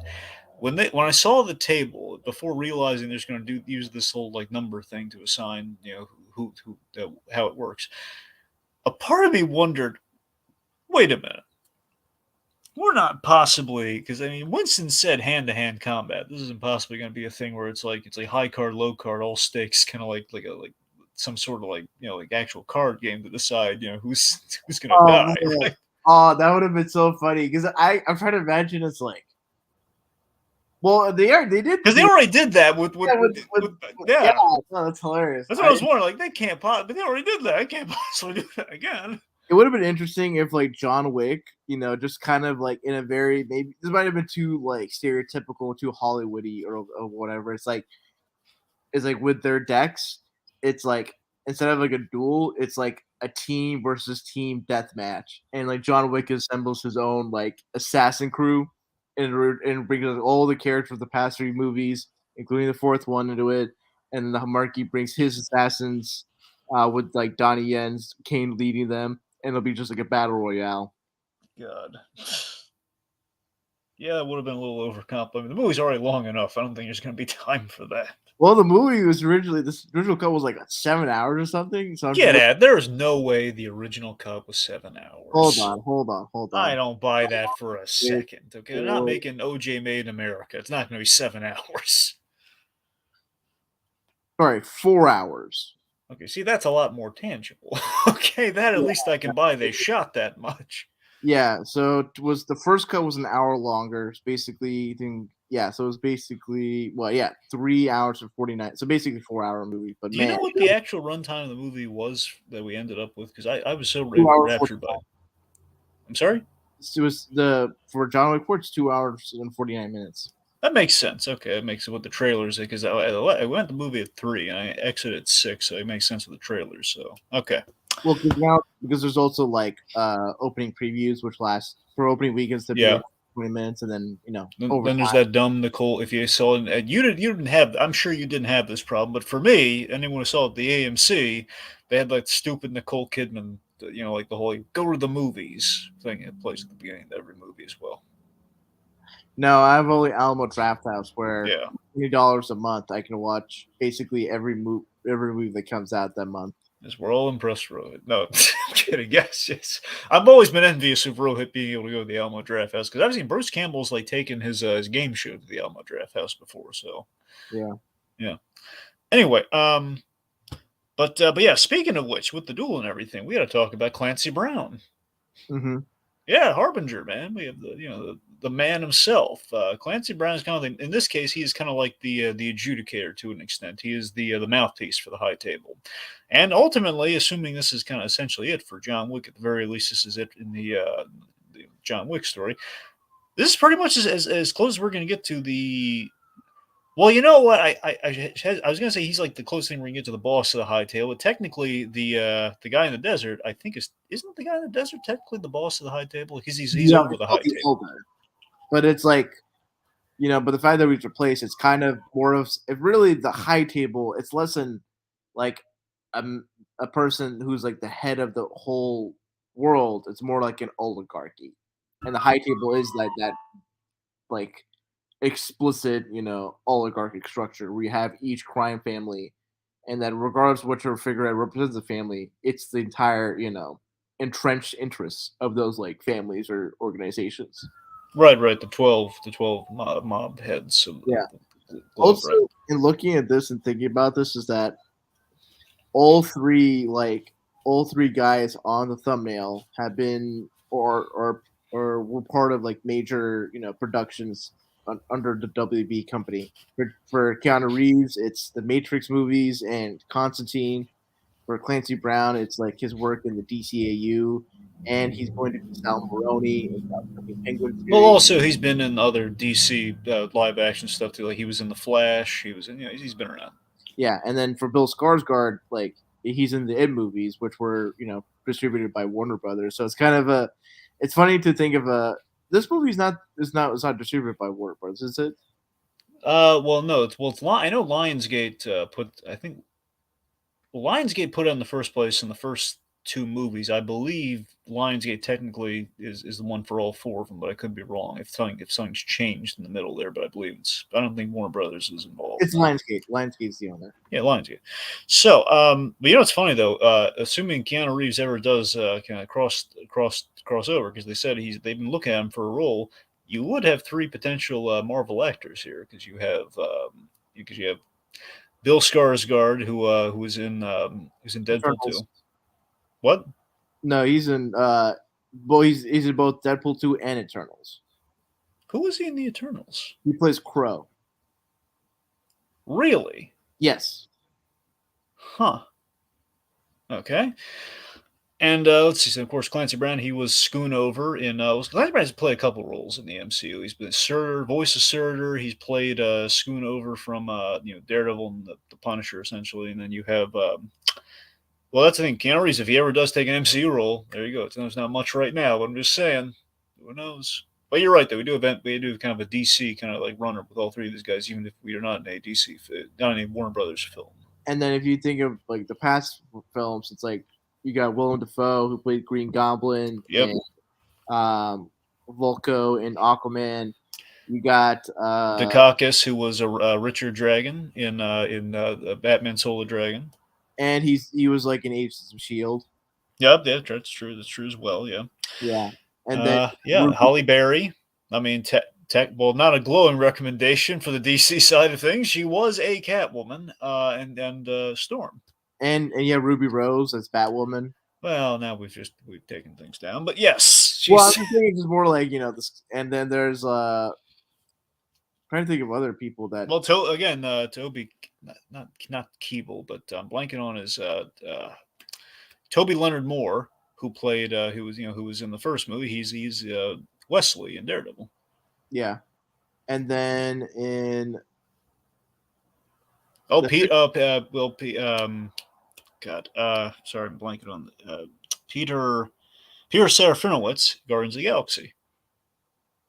Speaker 1: when I saw the table before realizing there's going to use this whole like number thing to assign how it works. A part of me wondered, wait a minute, we're not possibly because I mean Winston said hand to hand combat. This isn't possibly going to be a thing where it's like high card, low card, all stakes, kind of like some sort of like like actual card game to decide who's going to
Speaker 2: oh
Speaker 1: die,
Speaker 2: man.
Speaker 1: right?
Speaker 2: Oh, that would have been so funny because I'm trying to imagine it's like, well, they did
Speaker 1: Because they
Speaker 2: do
Speaker 1: already did that with
Speaker 2: yeah with yeah,
Speaker 1: yeah.
Speaker 2: no, that's hilarious.
Speaker 1: That's what I was wondering. Like they can't, but they already did that. I can't possibly do that again.
Speaker 2: It would have been interesting if like John Wick, just kind of like in a very maybe this might have been too like stereotypical, too Hollywoody or whatever. It's like with their decks, it's like instead of like a duel, it's like a team versus team death match, and like John Wick assembles his own like assassin crew, and brings all the characters of the past three movies, including the fourth one, into it, and then the Marquis brings his assassins, with like Donnie Yen's Kane leading them, and it'll be just like a battle royale.
Speaker 1: God. Yeah, it would have been a little overcomplicated. I mean, the movie's already long enough. I don't think there's going to be time for that.
Speaker 2: Well, the movie was originally this original cut was like 7 hours or something. So I'm just
Speaker 1: Get at. There is no way the original cut was 7 hours.
Speaker 2: hold
Speaker 1: I
Speaker 2: on.
Speaker 1: don't buy that for a
Speaker 2: It
Speaker 1: second. Okay, they're not
Speaker 2: was
Speaker 1: making OJ Made in America. It's not going to be 7 hours.
Speaker 2: sorry, 4 hours.
Speaker 1: Okay, see, that's a lot more tangible. Okay, that at least I can buy. They shot that much.
Speaker 2: Yeah, so it was the first cut was an hour longer. It's basically, I think, yeah. So it was basically, well, yeah, 3 hours and 49. So basically, 4 hour movie. But
Speaker 1: Do you
Speaker 2: man,
Speaker 1: know what the actual runtime of the movie was that we ended up with? Because I was so
Speaker 2: 2 hours.
Speaker 1: raptured by it. I'm sorry?
Speaker 2: It was the for John Wick 4, it's 2 hours and 49 minutes.
Speaker 1: That makes sense. Okay, it makes it with the trailers because I went the movie at 3 and I exited at 6, so it makes sense with the trailers. So okay,
Speaker 2: Well, because there's also like opening previews, which last for opening weekends to be
Speaker 1: yeah.
Speaker 2: like 20 minutes, and then
Speaker 1: Then there's that dumb Nicole. If you saw it, and you didn't have. I'm sure you didn't have this problem, but for me, anyone who saw it at the AMC, they had like stupid Nicole Kidman. Like the whole go to the movies thing. It plays at the beginning of every movie as well.
Speaker 2: No, I have only Alamo Draft House where
Speaker 1: Yeah.
Speaker 2: $20 a month I can watch basically every movie that comes out that month.
Speaker 1: Yes, we're all impressed, Rohit. No, I'm kidding. Yes. I've always been envious of Rohit being able to go to the Alamo Draft House because I've seen Bruce Campbell's like taken his game show to the Alamo Draft House before. So
Speaker 2: Yeah.
Speaker 1: yeah. Anyway, but yeah. Speaking of which, with the duel and everything, we got to talk about Clancy Brown.
Speaker 2: Mm-hmm.
Speaker 1: Yeah, Harbinger, man. We have the man himself. Clancy Brown is kind of in this case he is kind of like the adjudicator to an extent. He is the mouthpiece for the high table, and ultimately, assuming this is kind of essentially it for John Wick, at the very least, this is it in the John Wick story. This is pretty much as close as we're going to get to the. Well, you know what? I was gonna say he's like the closest thing we can get to the boss of the high table, but technically the guy in the desert, I think isn't the guy in the desert technically the boss of the high table because he's
Speaker 2: Yeah,
Speaker 1: over the high table.
Speaker 2: but it's like but the fact that we replace it's kind of more of if really the high table. It's less than like a, a person who's like the head of the whole world. It's more like an oligarchy, and the high table is that like explicit, oligarchic structure where you have each crime family, and then regardless of whichever figure it represents the family, it's the entire, entrenched interests of those like families or organizations.
Speaker 1: Right. The 12 mob heads of
Speaker 2: Yeah.
Speaker 1: the globe,
Speaker 2: Also,
Speaker 1: right?
Speaker 2: in looking at this and thinking about this, is that all three like all three guys on the thumbnail have been or were part of like major productions under the WB company. For Keanu Reeves, it's the Matrix movies and Constantine. For Clancy Brown, it's like his work in the DCAU, and he's going to be Sal Maroni in the upcoming Penguin
Speaker 1: Well,
Speaker 2: series.
Speaker 1: also he's been in other DC live action stuff too. Like he was in the Flash. He was in he's been around.
Speaker 2: Yeah, and then for Bill Skarsgård, like he's in the It movies, which were distributed by Warner Brothers. So it's kind of it's funny to think of this movie's not it's not distributed by Warner Brothers, is it?
Speaker 1: Well, no, it's I know Lionsgate I think Lionsgate put it in the first place in the first two movies. I believe Lionsgate technically is the one for all four of them, but I could be wrong if something's changed in the middle there. But I believe I don't think Warner Brothers is involved.
Speaker 2: It's Lionsgate. Lionsgate's the owner.
Speaker 1: Yeah, Lionsgate. So, but it's funny though. Assuming Keanu Reeves ever does kind of cross over, because they said they've been looking at him for a role. You would have three potential Marvel actors here because you have Bill Skarsgård who who's in Deadpool
Speaker 2: Eternals.
Speaker 1: 2. What?
Speaker 2: No, he's in he's in both Deadpool 2 and Eternals.
Speaker 1: Who was he in the Eternals?
Speaker 2: He plays Crow.
Speaker 1: Really?
Speaker 2: Yes.
Speaker 1: Huh. Okay. And let's see. So of course, Clancy Brown. He was Schoonover in. Clancy Brown's played a couple roles in the MCU. He's been Surtur, voice of Surtur. He's played Schoonover from Daredevil and the Punisher essentially. And then you have well, that's the thing. Keanu Reeves, if he ever does take an MCU role, there you go. There's not much right now, but I'm just saying. Who knows? But you're right though. We do kind of a DC kind of like runner with all three of these guys, even if we are not in a DC, not in a Warner Brothers film.
Speaker 2: And then if you think of like the past films, it's like you got Willem Dafoe who played Green Goblin,
Speaker 1: Yep.
Speaker 2: And Volko in Aquaman. You got
Speaker 1: Dukakis, who was a Richard Dragon in Batman Soul of Dragon,
Speaker 2: and he was like in Agents of Shield.
Speaker 1: Yep, yeah, that's true. That's true as well. Yeah.
Speaker 2: Yeah, and then
Speaker 1: Holly Berry. I mean, well, not a glowing recommendation for the DC side of things. She was a Catwoman, and Storm.
Speaker 2: And yeah, Ruby Rose as Batwoman.
Speaker 1: Well, now we've taken things down, but yes,
Speaker 2: she's... Well, I'm thinking it's more like this, and then there's trying to think of other people that.
Speaker 1: Well, Toby, not Keeble, but I'm blanking on his Toby Leonard Moore, who played who was in the first movie. He's Wesley in Daredevil.
Speaker 2: Yeah, and then in
Speaker 1: God, sorry, I'm blanking on Peter Serafinowicz, Guardians of the Galaxy.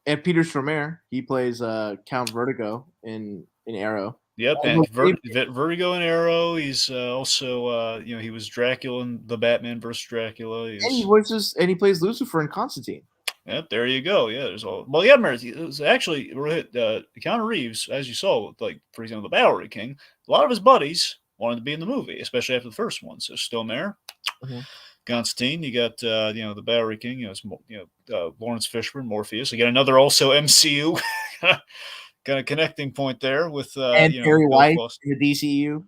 Speaker 2: And Peter Stormare, he plays Count Vertigo in Arrow.
Speaker 1: Yep, and Vertigo and Arrow. He's also he was Dracula in the Batman vs. Dracula.
Speaker 2: And he plays Lucifer in Constantine.
Speaker 1: Yep, there you go. Yeah, there's all. Well, yeah, it was actually Keanu Reeves, as you saw, like for example, the Bowery King. A lot of his buddies wanted to be in the movie, especially after the first one. So Stormare, Constantine, you got the Bowery King. Lawrence Fishburne, Morpheus. You got another also MCU kind of connecting point there with
Speaker 2: and Perry White in the DCU.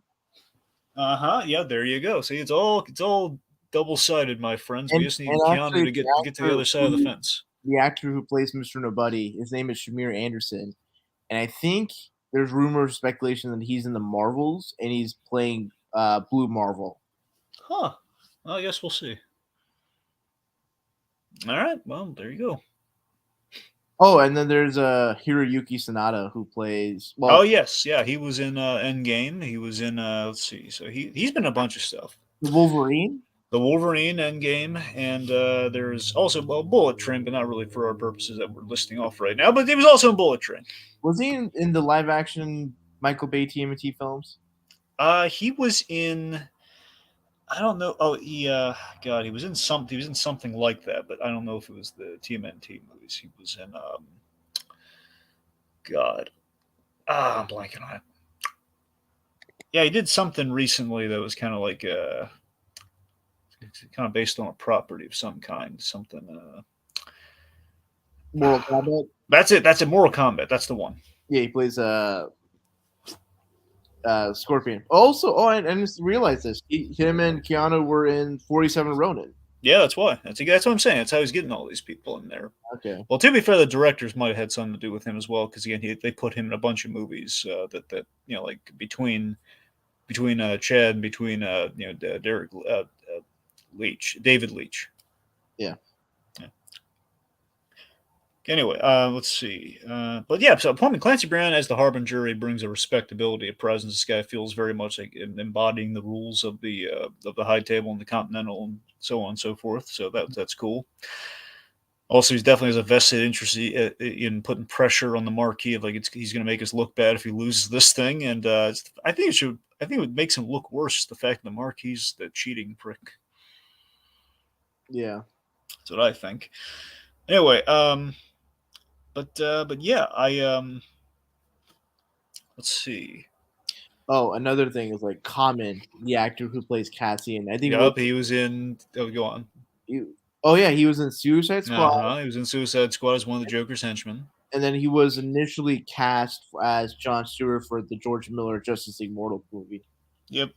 Speaker 1: Yeah, there you go. See, it's all double-sided, my friends. We just need Keanu to get to the other side of the fence.
Speaker 2: The actor who plays Mr. Nobody, his name is Shamir Anderson, and I think there's rumors, speculation that he's in the Marvels and he's playing Blue Marvel.
Speaker 1: Huh. Well, I guess we'll see. All right. Well, there you go.
Speaker 2: Oh, and then there's Hiroyuki Sanada who plays.
Speaker 1: Well, oh yes, yeah, he was in Endgame. He was in let's see, so he's been in a bunch of stuff.
Speaker 2: The Wolverine
Speaker 1: Endgame, and there's also Bullet Train, but not really for our purposes that we're listing off right now. But he was also in Bullet Train.
Speaker 2: Was he in the live action Michael Bay TMNT films?
Speaker 1: He was in. I don't know. Oh, he was in something like that, but I don't know if it was the TMNT movies. He was in I'm blanking on it. Yeah, he did something recently that was kind of like kind of based on a property of some kind. Something.
Speaker 2: Mortal Kombat.
Speaker 1: That's it. That's it. Mortal Kombat. That's the one.
Speaker 2: Yeah, he plays Scorpion. Also, and just realize this: him and Keanu were in 47 Ronin.
Speaker 1: Yeah, that's why. That's what I'm saying. That's how he's getting all these people in there.
Speaker 2: Okay.
Speaker 1: Well, to be fair, the directors might have had something to do with him as well, because again, they put him in a bunch of movies that like between Chad and between Derek David Leitch.
Speaker 2: Yeah.
Speaker 1: Anyway, let's see. But yeah, so appointment Clancy Brown as the Harbinger, he brings a respectability, a presence. This guy feels very much like embodying the rules of the High Table and the Continental and so on and so forth. So that's cool. Also, he's definitely has a vested interest in putting pressure on the Marquis of like he's going to make us look bad if he loses this thing, and I think it should. I think it makes him look worse the fact that the Marquis is the cheating prick.
Speaker 2: Yeah.
Speaker 1: That's what I think. Anyway, but yeah, let's see.
Speaker 2: Oh, another thing is like Common, the actor who plays Cassian. I think
Speaker 1: Yup, he was in. Oh, go on.
Speaker 2: he, oh yeah, he was in Suicide
Speaker 1: Uh
Speaker 2: Squad,
Speaker 1: huh. He was in Suicide Squad as one of the Joker's henchmen.
Speaker 2: and then he was initially cast as John Stewart for the George Miller Justice League Mortal movie.
Speaker 1: Yep.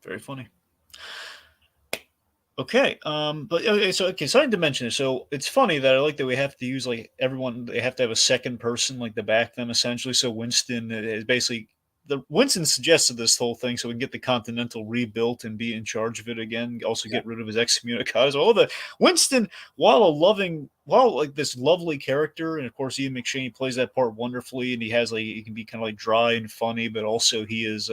Speaker 1: Very funny. Okay. But okay. So okay. So I had to mention this. So it's funny that I like that we have to use like everyone. They have to have a second person like to back them essentially. So Winston is basically the Winston suggested this whole thing so we can get the Continental rebuilt and be in charge of it again. Also
Speaker 2: Yeah.
Speaker 1: get rid of his excommunicados. All the Winston, while like this lovely character, and of course Ian McShane plays that part wonderfully, and he has like he can be kind of like dry and funny, but also he is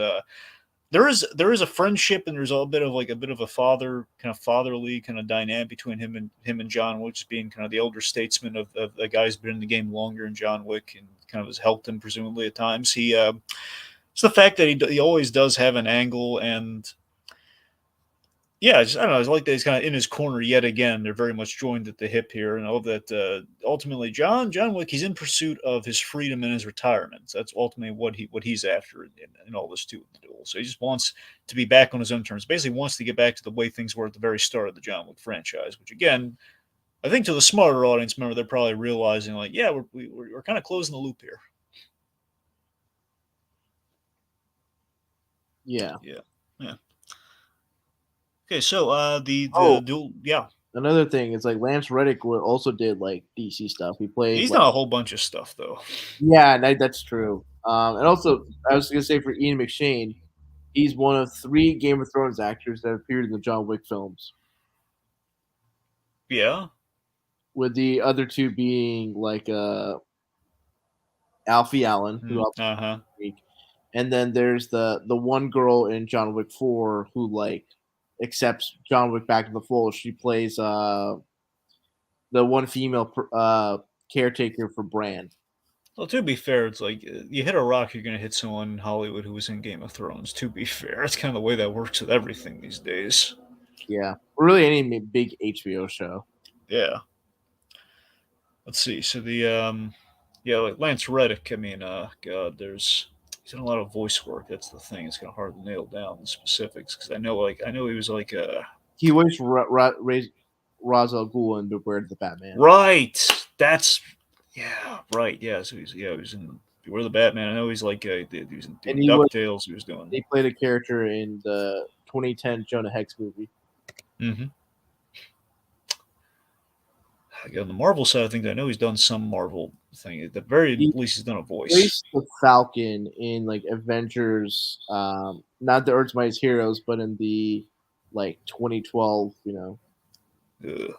Speaker 1: there is a friendship and there's a bit of a fatherly kind of dynamic between him and John Wick, just being kind of the elder statesman of the guy who's been in the game longer than John Wick and kind of has helped him presumably at times. It's the fact that he always does have an angle and yeah, I don't know. It's like that he's kind of in his corner yet again. They're very much joined at the hip here, and I hope that ultimately John Wick he's in pursuit of his freedom and his retirement. So that's ultimately what he's after in all this too. The duel. So he just wants to be back on his own terms. Basically, wants to get back to the way things were at the very start of the John Wick franchise. Which again, I think to the smarter audience member, they're probably realizing like, yeah, we're kind of closing the loop here.
Speaker 2: Yeah.
Speaker 1: Yeah, yeah. Okay, so the
Speaker 2: Oh,
Speaker 1: duel, yeah,
Speaker 2: another thing is like Lance Reddick also did like DC stuff. He played
Speaker 1: he's
Speaker 2: like
Speaker 1: done a whole bunch of stuff though.
Speaker 2: yeah, that's true. And also I was gonna say for Ian McShane, he's one of 3 Game of Thrones actors that appeared in the John Wick films,
Speaker 1: Yeah.
Speaker 2: with the other 2 being like Alfie Allen, who
Speaker 1: Uh huh.
Speaker 2: Week, and then there's the one girl in John Wick 4 who like accepts John Wick back in the fold. She plays the one female caretaker for Brand.
Speaker 1: Well, to be fair, it's like you hit a rock, you're going to hit someone in Hollywood who was in Game of Thrones. To be fair, that's kind of the way that works with everything these days.
Speaker 2: Yeah, really any big HBO show.
Speaker 1: Yeah. Let's see. So yeah, like Lance Reddick. I mean, God, he's done a lot of voice work. That's the thing. It's kind of hard to nail down the specifics because I know he was like
Speaker 2: He voiced Ra's al Ghul in Beware the Batman,
Speaker 1: right. That's yeah, right. Yeah, so he was in Beware the Batman. I know he's like he was
Speaker 2: and
Speaker 1: doing Ducktales. He was doing.
Speaker 2: he played a character in the 2010 Jonah Hex movie.
Speaker 1: Mm-hmm. On the Marvel side, I think I know he's done some Marvel thing. At the very
Speaker 2: He
Speaker 1: least, he's done a voice.
Speaker 2: voiced the Falcon in like Avengers, not the Earth's Mightiest Heroes, but in the like 2012,
Speaker 1: Ugh.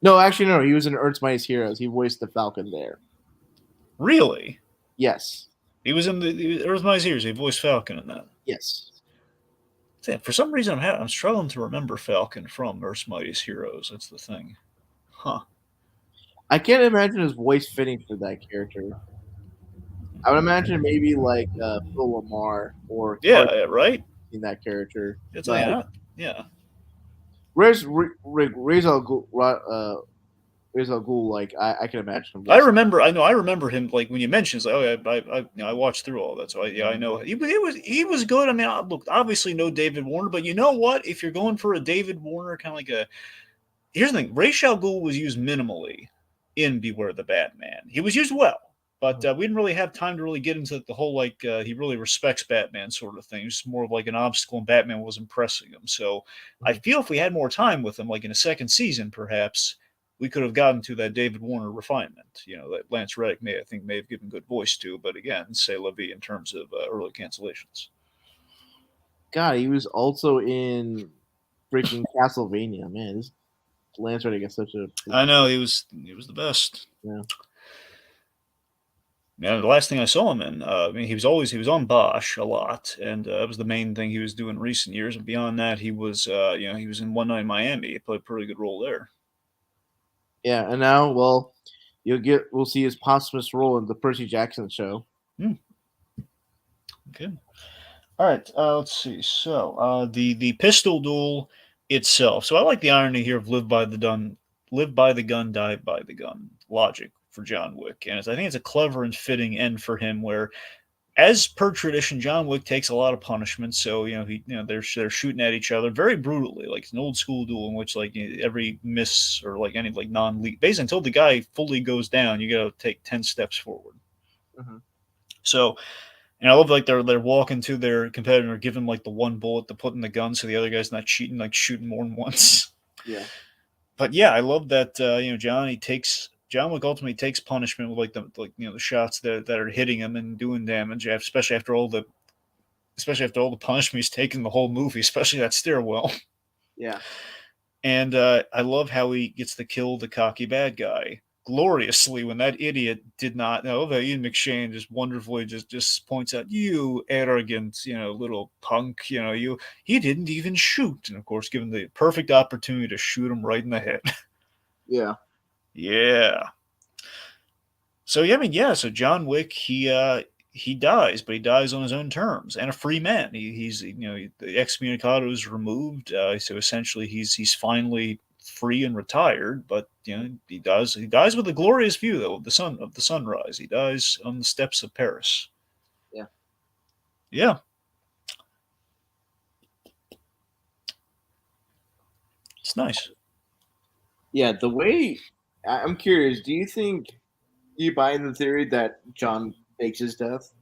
Speaker 2: No, actually, no. He was in Earth's Mightiest Heroes. He voiced the Falcon there.
Speaker 1: Really?
Speaker 2: Yes.
Speaker 1: He was in the Earth My Ears. He voiced Falcon in that.
Speaker 2: Yes.
Speaker 1: For some reason, I'm struggling to remember Falcon from Earth's Mightiest Heroes. That's the thing. Huh.
Speaker 2: I can't imagine his voice fitting for that character. I would imagine maybe like Phil Lamar or
Speaker 1: Yeah,
Speaker 2: Kelly
Speaker 1: right?
Speaker 2: in that character.
Speaker 1: It's like,
Speaker 2: But
Speaker 1: yeah.
Speaker 2: where's Ra's al Ghul? Like I can imagine him
Speaker 1: I
Speaker 2: voicing.
Speaker 1: remember. I remember him. Like when you mentioned, it's like, oh yeah, I watched through all that, so I know he was good. I mean, look, obviously no David Warner, but you know what? If you're going for a David Warner kind of like a here's the thing: Ra's al Ghul was used minimally in Beware the Batman. He was used well, but we didn't really have time to really get into the whole like he really respects Batman sort of thing. It's more of like an obstacle, and Batman was impressing him. So I
Speaker 2: Mhm.
Speaker 1: feel if we had more time with him, like in a second season, perhaps we could have gotten to that David Warner refinement. That Lance Reddick may have given good voice to, but again, say la vie in terms of early cancellations.
Speaker 2: God, he was also in. freaking Castlevania, man. This Lance Reddick is such a
Speaker 1: I know he was the best.
Speaker 2: yeah.
Speaker 1: Yeah, the last thing I saw him in, I mean, he was on Bosch a lot, and that was the main thing he was doing in recent years. And beyond that, he was in One Night in Miami. He played a pretty good role there.
Speaker 2: Yeah, and now, we'll see his posthumous role in the Percy Jackson show.
Speaker 1: Hmm. Okay. All right. Let's see. So the pistol duel itself. So I like the irony here of live by the gun, die by the gun logic for John Wick, and I think it's a clever and fitting end for him where as per tradition, John Wick takes a lot of punishment. So they're shooting at each other very brutally, like it's an old school duel in which every miss or like any like non-lead, basically until the guy fully goes down, you got to take 10 steps forward.
Speaker 2: Mm-hmm.
Speaker 1: So, and I love like they're walking to their competitor, giving like the one bullet to put in the gun, so the other guy's not cheating, like shooting more than once.
Speaker 2: Yeah.
Speaker 1: But yeah, I love that John Wick ultimately takes punishment with the shots that are hitting him and doing damage, especially after all the punishment he's taken the whole movie, especially that stairwell.
Speaker 2: Yeah.
Speaker 1: And I love how he gets to kill the cocky bad guy gloriously when that idiot did not. I love how Ian McShane just wonderfully just points out, you arrogant, little punk, he didn't even shoot. And of course, given the perfect opportunity to shoot him right in the head.
Speaker 2: Yeah.
Speaker 1: Yeah. So yeah, I mean, yeah. So John Wick, he dies, but he dies on his own terms and a free man. He's the excommunicado is removed, so essentially he's finally free and retired. But he dies with a glorious view though of the sunrise. He dies on the steps of Paris.
Speaker 2: Yeah.
Speaker 1: Yeah, it's nice.
Speaker 2: Yeah. The way I'm curious, do you buy in the theory that John fakes his death?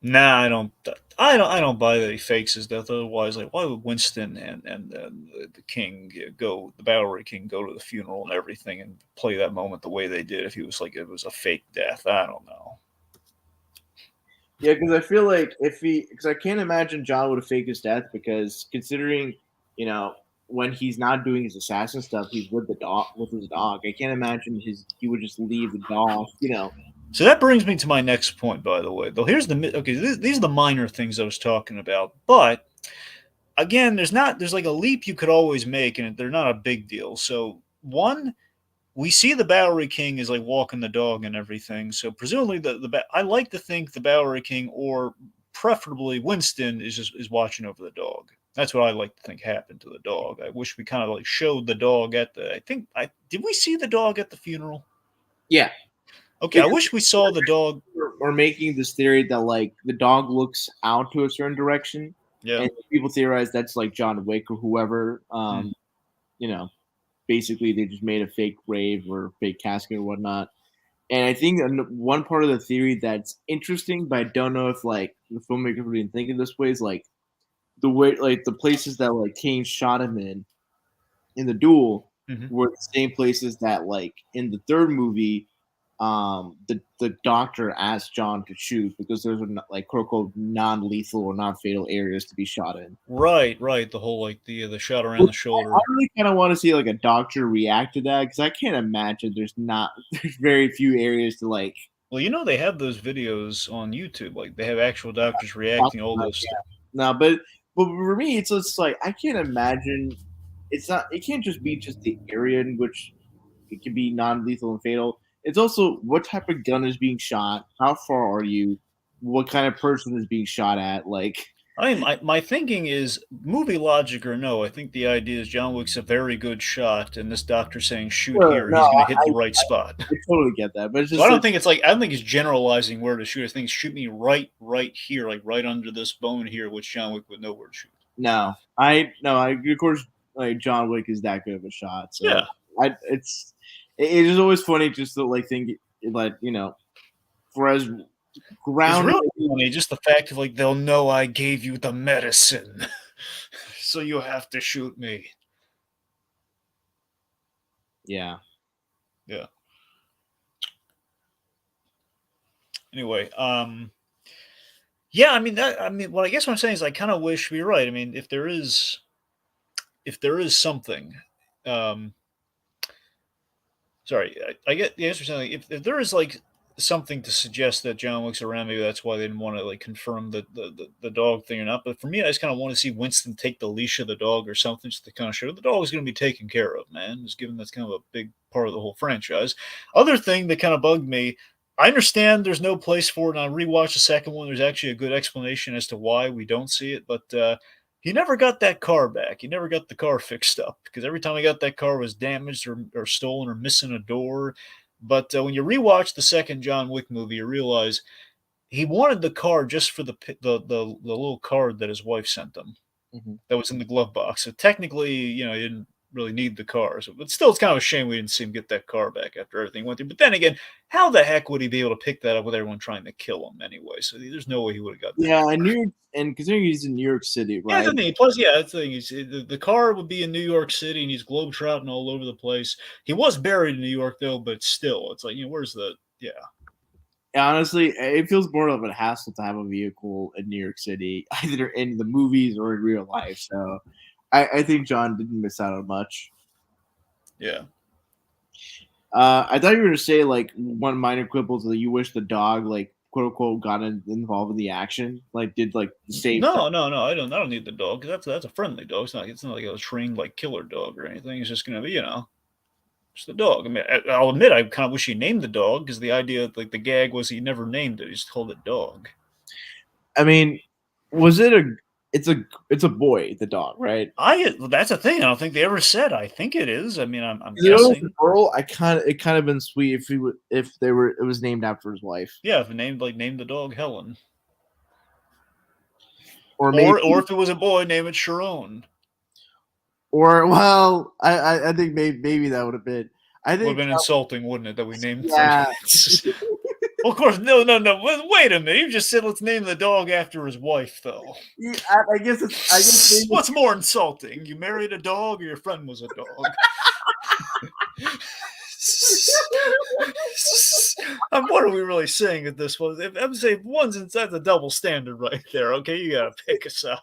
Speaker 1: Nah, I don't. I don't buy that he fakes his death. Otherwise, like, why would Winston and the king go, the Bowery King, go to the funeral and everything and play that moment the way they did if he was like it was a fake death? I don't know.
Speaker 2: Yeah, because I feel like because I can't imagine John would have faked his death because considering, you know, when he's not doing his assassin stuff, he's with the dog with his dog. I can't imagine he would just leave the dog.
Speaker 1: So that brings me to my next point, by the way. Though here's these are the minor things I was talking about, but again, there's like a leap you could always make, and they're not a big deal. So one, we see the Bowery King is like walking the dog and everything. So presumably I like to think the Bowery King or preferably Winston is watching over the dog. That's what I like to think happened to the dog. I wish we kind of like showed the dog at the. I think I did. We see the dog at the funeral.
Speaker 2: Yeah,
Speaker 1: Okay, I
Speaker 2: because
Speaker 1: wish we saw the dog.
Speaker 2: we're making this theory that like the dog looks out to a certain direction,
Speaker 1: Yeah.
Speaker 2: and people theorize that's like John Wick or whoever.
Speaker 1: Hmm.
Speaker 2: You know, basically they just made a fake grave or fake casket or whatnot. And I think one part of the theory that's interesting, but I don't know if like the filmmakers would even think of this way is like the way like the places that like Kane shot him in the duel
Speaker 1: Hmm.
Speaker 2: were the same places that like in the third movie the doctor asked John to shoot because those are not, like quote unquote non-lethal or non-fatal areas to be shot in.
Speaker 1: Right, right. The whole like the shot around
Speaker 2: Which
Speaker 1: the
Speaker 2: I
Speaker 1: shoulder.
Speaker 2: really kind of want to see like a doctor react to that because I can't imagine there's very few areas to like
Speaker 1: Well, they have those videos on YouTube. Like they have actual doctors
Speaker 2: talk
Speaker 1: reacting all
Speaker 2: about.
Speaker 1: those stuff.
Speaker 2: Yeah. No, but for me, it's just like I can't imagine. It's not. It can't just be just the area in which it can be non-lethal and fatal. It's also what type of gun is being shot. How far are you? What kind of person is being shot at? Like,
Speaker 1: I mean, my thinking is movie logic or no. I think the idea is John Wick's a very good shot, and this doctor saying shoot
Speaker 2: sure,
Speaker 1: here,
Speaker 2: no,
Speaker 1: he's going to hit the right spot.
Speaker 2: I totally get that, but it's
Speaker 1: So I
Speaker 2: just
Speaker 1: don't
Speaker 2: like
Speaker 1: think it's like I don't think he's generalizing where to shoot. I think shoot me right here, like right under this bone here, which John Wick would know where to shoot.
Speaker 2: no, I of course like John Wick is that good of a shot, so
Speaker 1: Yeah,
Speaker 2: it is always funny just to like think like for as
Speaker 1: it's
Speaker 2: grounded.
Speaker 1: really funny. Just the fact of like they'll know I gave you the medicine, so you have to shoot me.
Speaker 2: Yeah.
Speaker 1: Yeah. Anyway, yeah. I mean, what I guess what I'm saying is I kind of wish you're right. I mean, if there is if there is something, um, sorry, I get the answer. Something if there is like something to suggest that John Wick's around, maybe that's why they didn't want to like confirm the dog thing or not. But for me, I just kind of want to see Winston take the leash of the dog or something, just to kind of show the dog is going to be taken care of, man. Just given that's kind of a big part of the whole franchise. Other thing that kind of bugged me. I understand there's no place for it, and I rewatched the second one. There's actually a good explanation as to why we don't see it, but he never got that car back. He never got the car fixed up because every time he got that car was damaged or stolen or missing a door. But when you rewatch the second John Wick movie, you realize he wanted the car just for the little card that his wife sent him
Speaker 2: Mhm.
Speaker 1: that was in the glove box. So technically, he didn't really need the car. So, but still, it's kind of a shame we didn't see him get that car back after everything went through. But then again, how the heck would he be able to pick that up with everyone trying to kill him anyway? So there's no way he would have got that
Speaker 2: Yeah,
Speaker 1: car.
Speaker 2: and New York, and considering he's in New York City,
Speaker 1: Yeah,
Speaker 2: right?
Speaker 1: the thing. Plus, yeah, that's the thing. The car would be in New York City, and he's globetrotting all over the place. He was buried in New York, though, but still, it's like, where's the, yeah.
Speaker 2: Honestly, it feels more of a hassle to have a vehicle in New York City, either in the movies or in real life. So, I think John didn't miss out on much.
Speaker 1: Yeah.
Speaker 2: I thought you were going to say like one minor quibble is that you wish the dog like quote unquote got involved in the action, like did like the same stuff.
Speaker 1: No, no, no. I don't need the dog because that's a friendly dog. It's not like a trained like killer dog or anything. It's just gonna be just a dog. I mean, I'll admit I kind of wish he named the dog because the idea like the gag was he never named it. He just called it dog.
Speaker 2: I mean, was it a? It's a boy, the dog, right?
Speaker 1: That's a thing. I don't think they ever said. I think it is. I mean, I'm
Speaker 2: You know, the
Speaker 1: guessing.
Speaker 2: girl, it kind of been sweet if he would if they were it was named after his wife,
Speaker 1: Yeah, if it named the dog Helen,
Speaker 2: or maybe
Speaker 1: or if it was a boy, name it Sharon.
Speaker 2: or well, I think maybe that would have been. I
Speaker 1: Would have
Speaker 2: think
Speaker 1: been insulting, wouldn't it, that we named like
Speaker 2: yeah.
Speaker 1: well, of course, no, no, no. Wait a minute. You just said let's name the dog after his wife, though.
Speaker 2: Yeah, I guess it's I guess maybe
Speaker 1: What's more insulting? You married a dog or your friend was a dog? What are we really saying at this one? I'm saying one's inside the double standard right there. Okay, you gotta pick a side.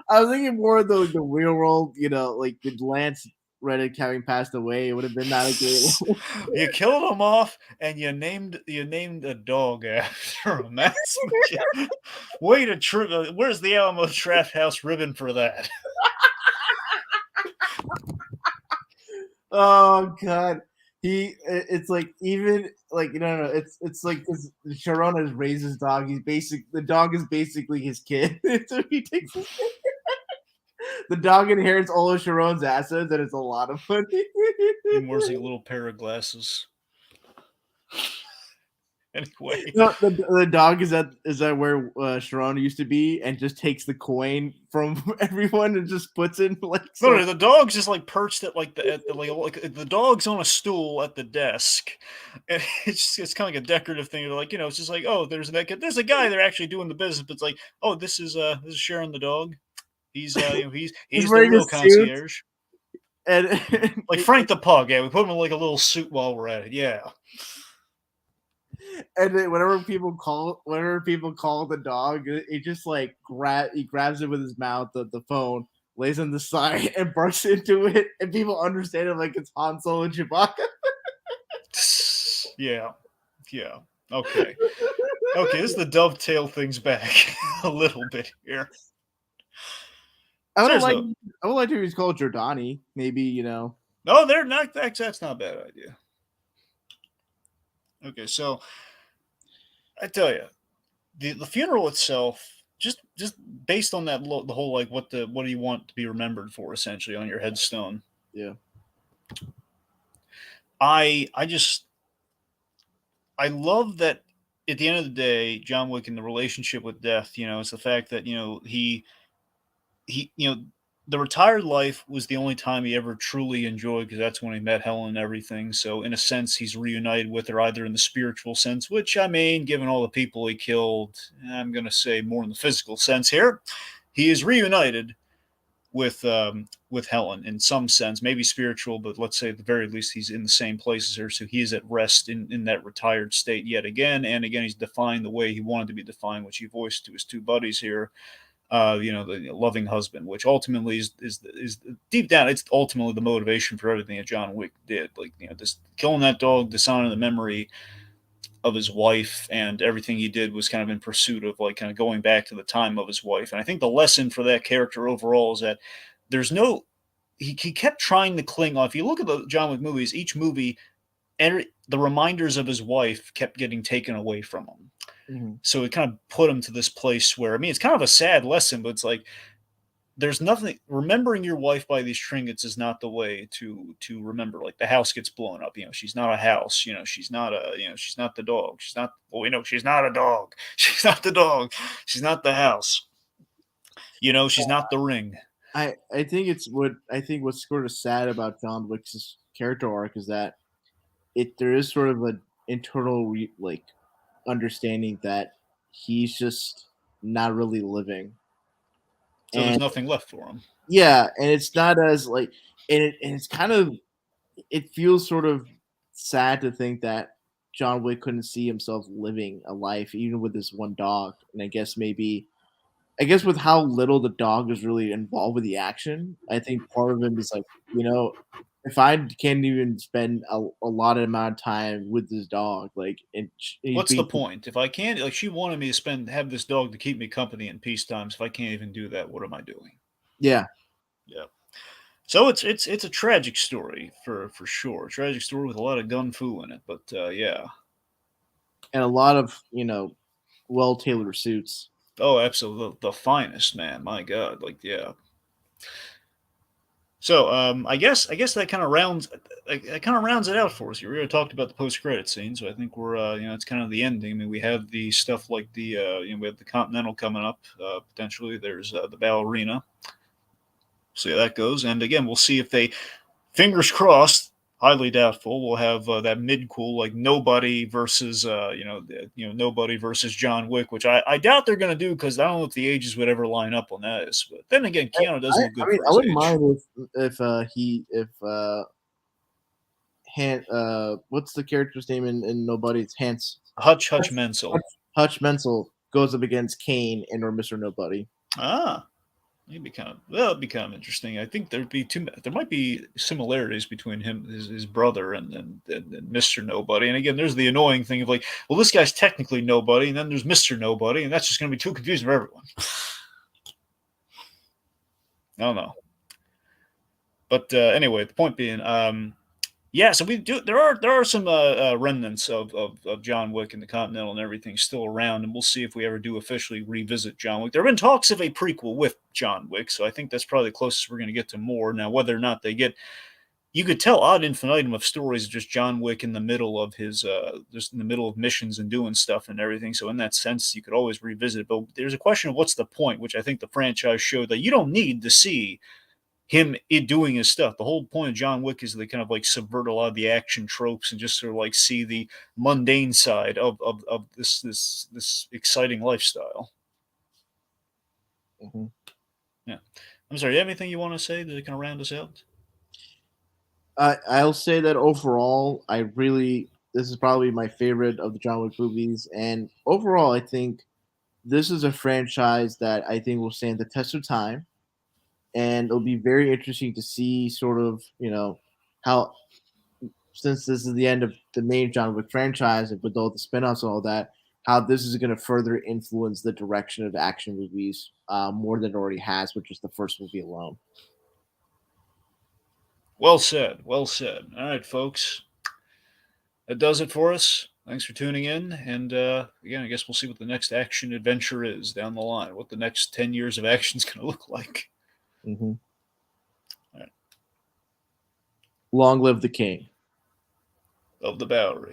Speaker 2: I was thinking more of the real world, like with Lance Reddick having passed away, it would have been not a great.
Speaker 1: You killed him off, and you named a dog after him. That's way to trip. Where's the Alamo Trap House ribbon for that?
Speaker 2: Oh god. It's like even like no, it's like because Sharon has raised his dog. The dog is basically his kid. So he takes the dog inherits all of Sharon's assets, and it's a lot of money.
Speaker 1: He wears like a little pair of glasses. Anyway,
Speaker 2: No, the dog is that where Sharon used to be, and just takes the coin from everyone and just puts in like
Speaker 1: no,
Speaker 2: so.
Speaker 1: no, the dog's just like perched at like like the dog's on a stool at the desk, and it's kind of like a decorative thing. Like it's just like, oh, there's a guy there actually doing the business, but it's like, oh, this is Sharon the dog. He's
Speaker 2: He's
Speaker 1: he's the
Speaker 2: wearing a
Speaker 1: real
Speaker 2: suit,
Speaker 1: concierge.
Speaker 2: and
Speaker 1: Like Frank the Pug, yeah. We put him in like a little suit while we're at it. Yeah.
Speaker 2: and then whenever people call the dog, it just like he grabs it with his mouth, the phone, lays on the side, and barks into it, and people understand it like it's Han Solo and Chewbacca.
Speaker 1: Yeah. Yeah. Okay. Okay, this is the dovetail things back a little bit here.
Speaker 2: I would
Speaker 1: There's
Speaker 2: like
Speaker 1: the
Speaker 2: I would like to be called Jordani, maybe.
Speaker 1: no, they're not. That's not a bad idea. Okay, so I tell you, the funeral itself, just based on the whole like what do you want to be remembered for essentially on your headstone.
Speaker 2: Yeah.
Speaker 1: I love that at the end of the day, John Wick and the relationship with death. It's the fact that he the retired life was the only time he ever truly enjoyed because that's when he met Helen and everything. So in a sense, he's reunited with her either in the spiritual sense, which I mean, given all the people he killed, I'm going to say more in the physical sense here. He is reunited with Helen in some sense, maybe spiritual, but let's say at the very least he's in the same place as her, so he is at rest in that retired state yet again, and again he's defined the way he wanted to be defined, which he voiced to his two buddies here. the loving husband, which ultimately is deep down, it's ultimately the motivation for everything that John Wick did. Like, just killing that dog, dishonoring the memory of his wife, and everything he did was kind of in pursuit of like kind of going back to the time of his wife. And I think the lesson for that character overall is that there's no he kept trying to cling on. If you look at the John Wick movies, each movie, the reminders of his wife kept getting taken away from him.
Speaker 2: Mhm.
Speaker 1: So it kind of put him to this place where, I mean, it's kind of a sad lesson, but it's like there's nothing. Remembering your wife by these trinkets is not the way to remember. Like the house gets blown up. She's not a house. She's not a. She's not the dog. She's not. Well, we know she's not a dog. She's not the dog. She's not the house. She's not the ring.
Speaker 2: I think it's what I think what's sort of sad about John Wick's character arc is that there is sort of an internal like understanding that he's just not really living.
Speaker 1: So there's
Speaker 2: And
Speaker 1: nothing left for him.
Speaker 2: yeah, and it's not as like and it's kind of it feels sort of sad to think that John Wick couldn't see himself living a life even with this one dog. And I guess with how little the dog is really involved with the action, I think part of him is like, if I can't even spend a lot of amount of time with this dog, like, and he's
Speaker 1: What's the
Speaker 2: being,
Speaker 1: point? If I can't, like, she wanted me to have this dog to keep me company in peace times. If I can't even do that, what am I doing?
Speaker 2: yeah,
Speaker 1: Yeah. So it's a tragic story for sure. A tragic story with a lot of gun fu in it. But yeah.
Speaker 2: and a lot of well tailored suits.
Speaker 1: Oh, absolutely, the finest, man. My God, like, yeah. So I guess that kind of rounds it out for us. We already talked about the post credit scene, so I think we're it's kind of the ending. I mean, we have the stuff like the we have the Continental coming up potentially. There's the ballerina. See how that goes, and again, we'll see if they, fingers crossed, highly doubtful. We'll have that mid cool like nobody versus nobody versus John Wick, which I doubt they're going to do because I don't know if the ages would ever line up on that. But then again, Keanu does look
Speaker 2: I
Speaker 1: good
Speaker 2: mean,
Speaker 1: for
Speaker 2: I
Speaker 1: his
Speaker 2: wouldn't
Speaker 1: age.
Speaker 2: mind if what's the character's name in Nobody? It's
Speaker 1: Hutch Menzel.
Speaker 2: Hutch Menzel goes up against Kane and or Mr. Nobody.
Speaker 1: Ah, it'd be kind of interesting. I think there might be similarities between him, his brother, and Mister Nobody. And again, there's the annoying thing of like, well, this guy's technically nobody, and then there's Mister Nobody, and that's just going to be too confusing for everyone. I don't know. But anyway, the point being, yeah. So we do. There are some remnants of John Wick and the Continental and everything still around, and we'll see if we ever do officially revisit John Wick. There have been talks of a prequel with John Wick, so I think that's probably the closest we're going to get to more. Now, whether or not they get, you could tell ad infinitum of stories of just John Wick in the middle of his just in the middle of missions and doing stuff and everything. So in that sense, you could always revisit it. But there's a question of what's the point, which I think the franchise showed that you don't need to see him doing his stuff. The whole point of John Wick is they kind of like subvert a lot of the action tropes and just sort of like see the mundane side of this exciting lifestyle.
Speaker 2: Mhm.
Speaker 1: Yeah. I'm sorry, you have anything you want to say to kind of round us out?
Speaker 2: I'll say that overall, this is probably my favorite of the John Wick movies, and overall, I think this is a franchise that I think will stand the test of time, and it'll be very interesting to see sort of how, since this is the end of the main John Wick franchise and with all the spin-offs and all that, how this is going to further influence the direction of action movies more than it already has, which is the first movie alone.
Speaker 1: Well said. Well said. All right, folks. That does it for us. Thanks for tuning in. And again, I guess we'll see what the next action adventure is down the line, what the next 10 years of action is going to look like.
Speaker 2: Mm-hmm.
Speaker 1: All right.
Speaker 2: Long live the king.
Speaker 1: Of the Bowery.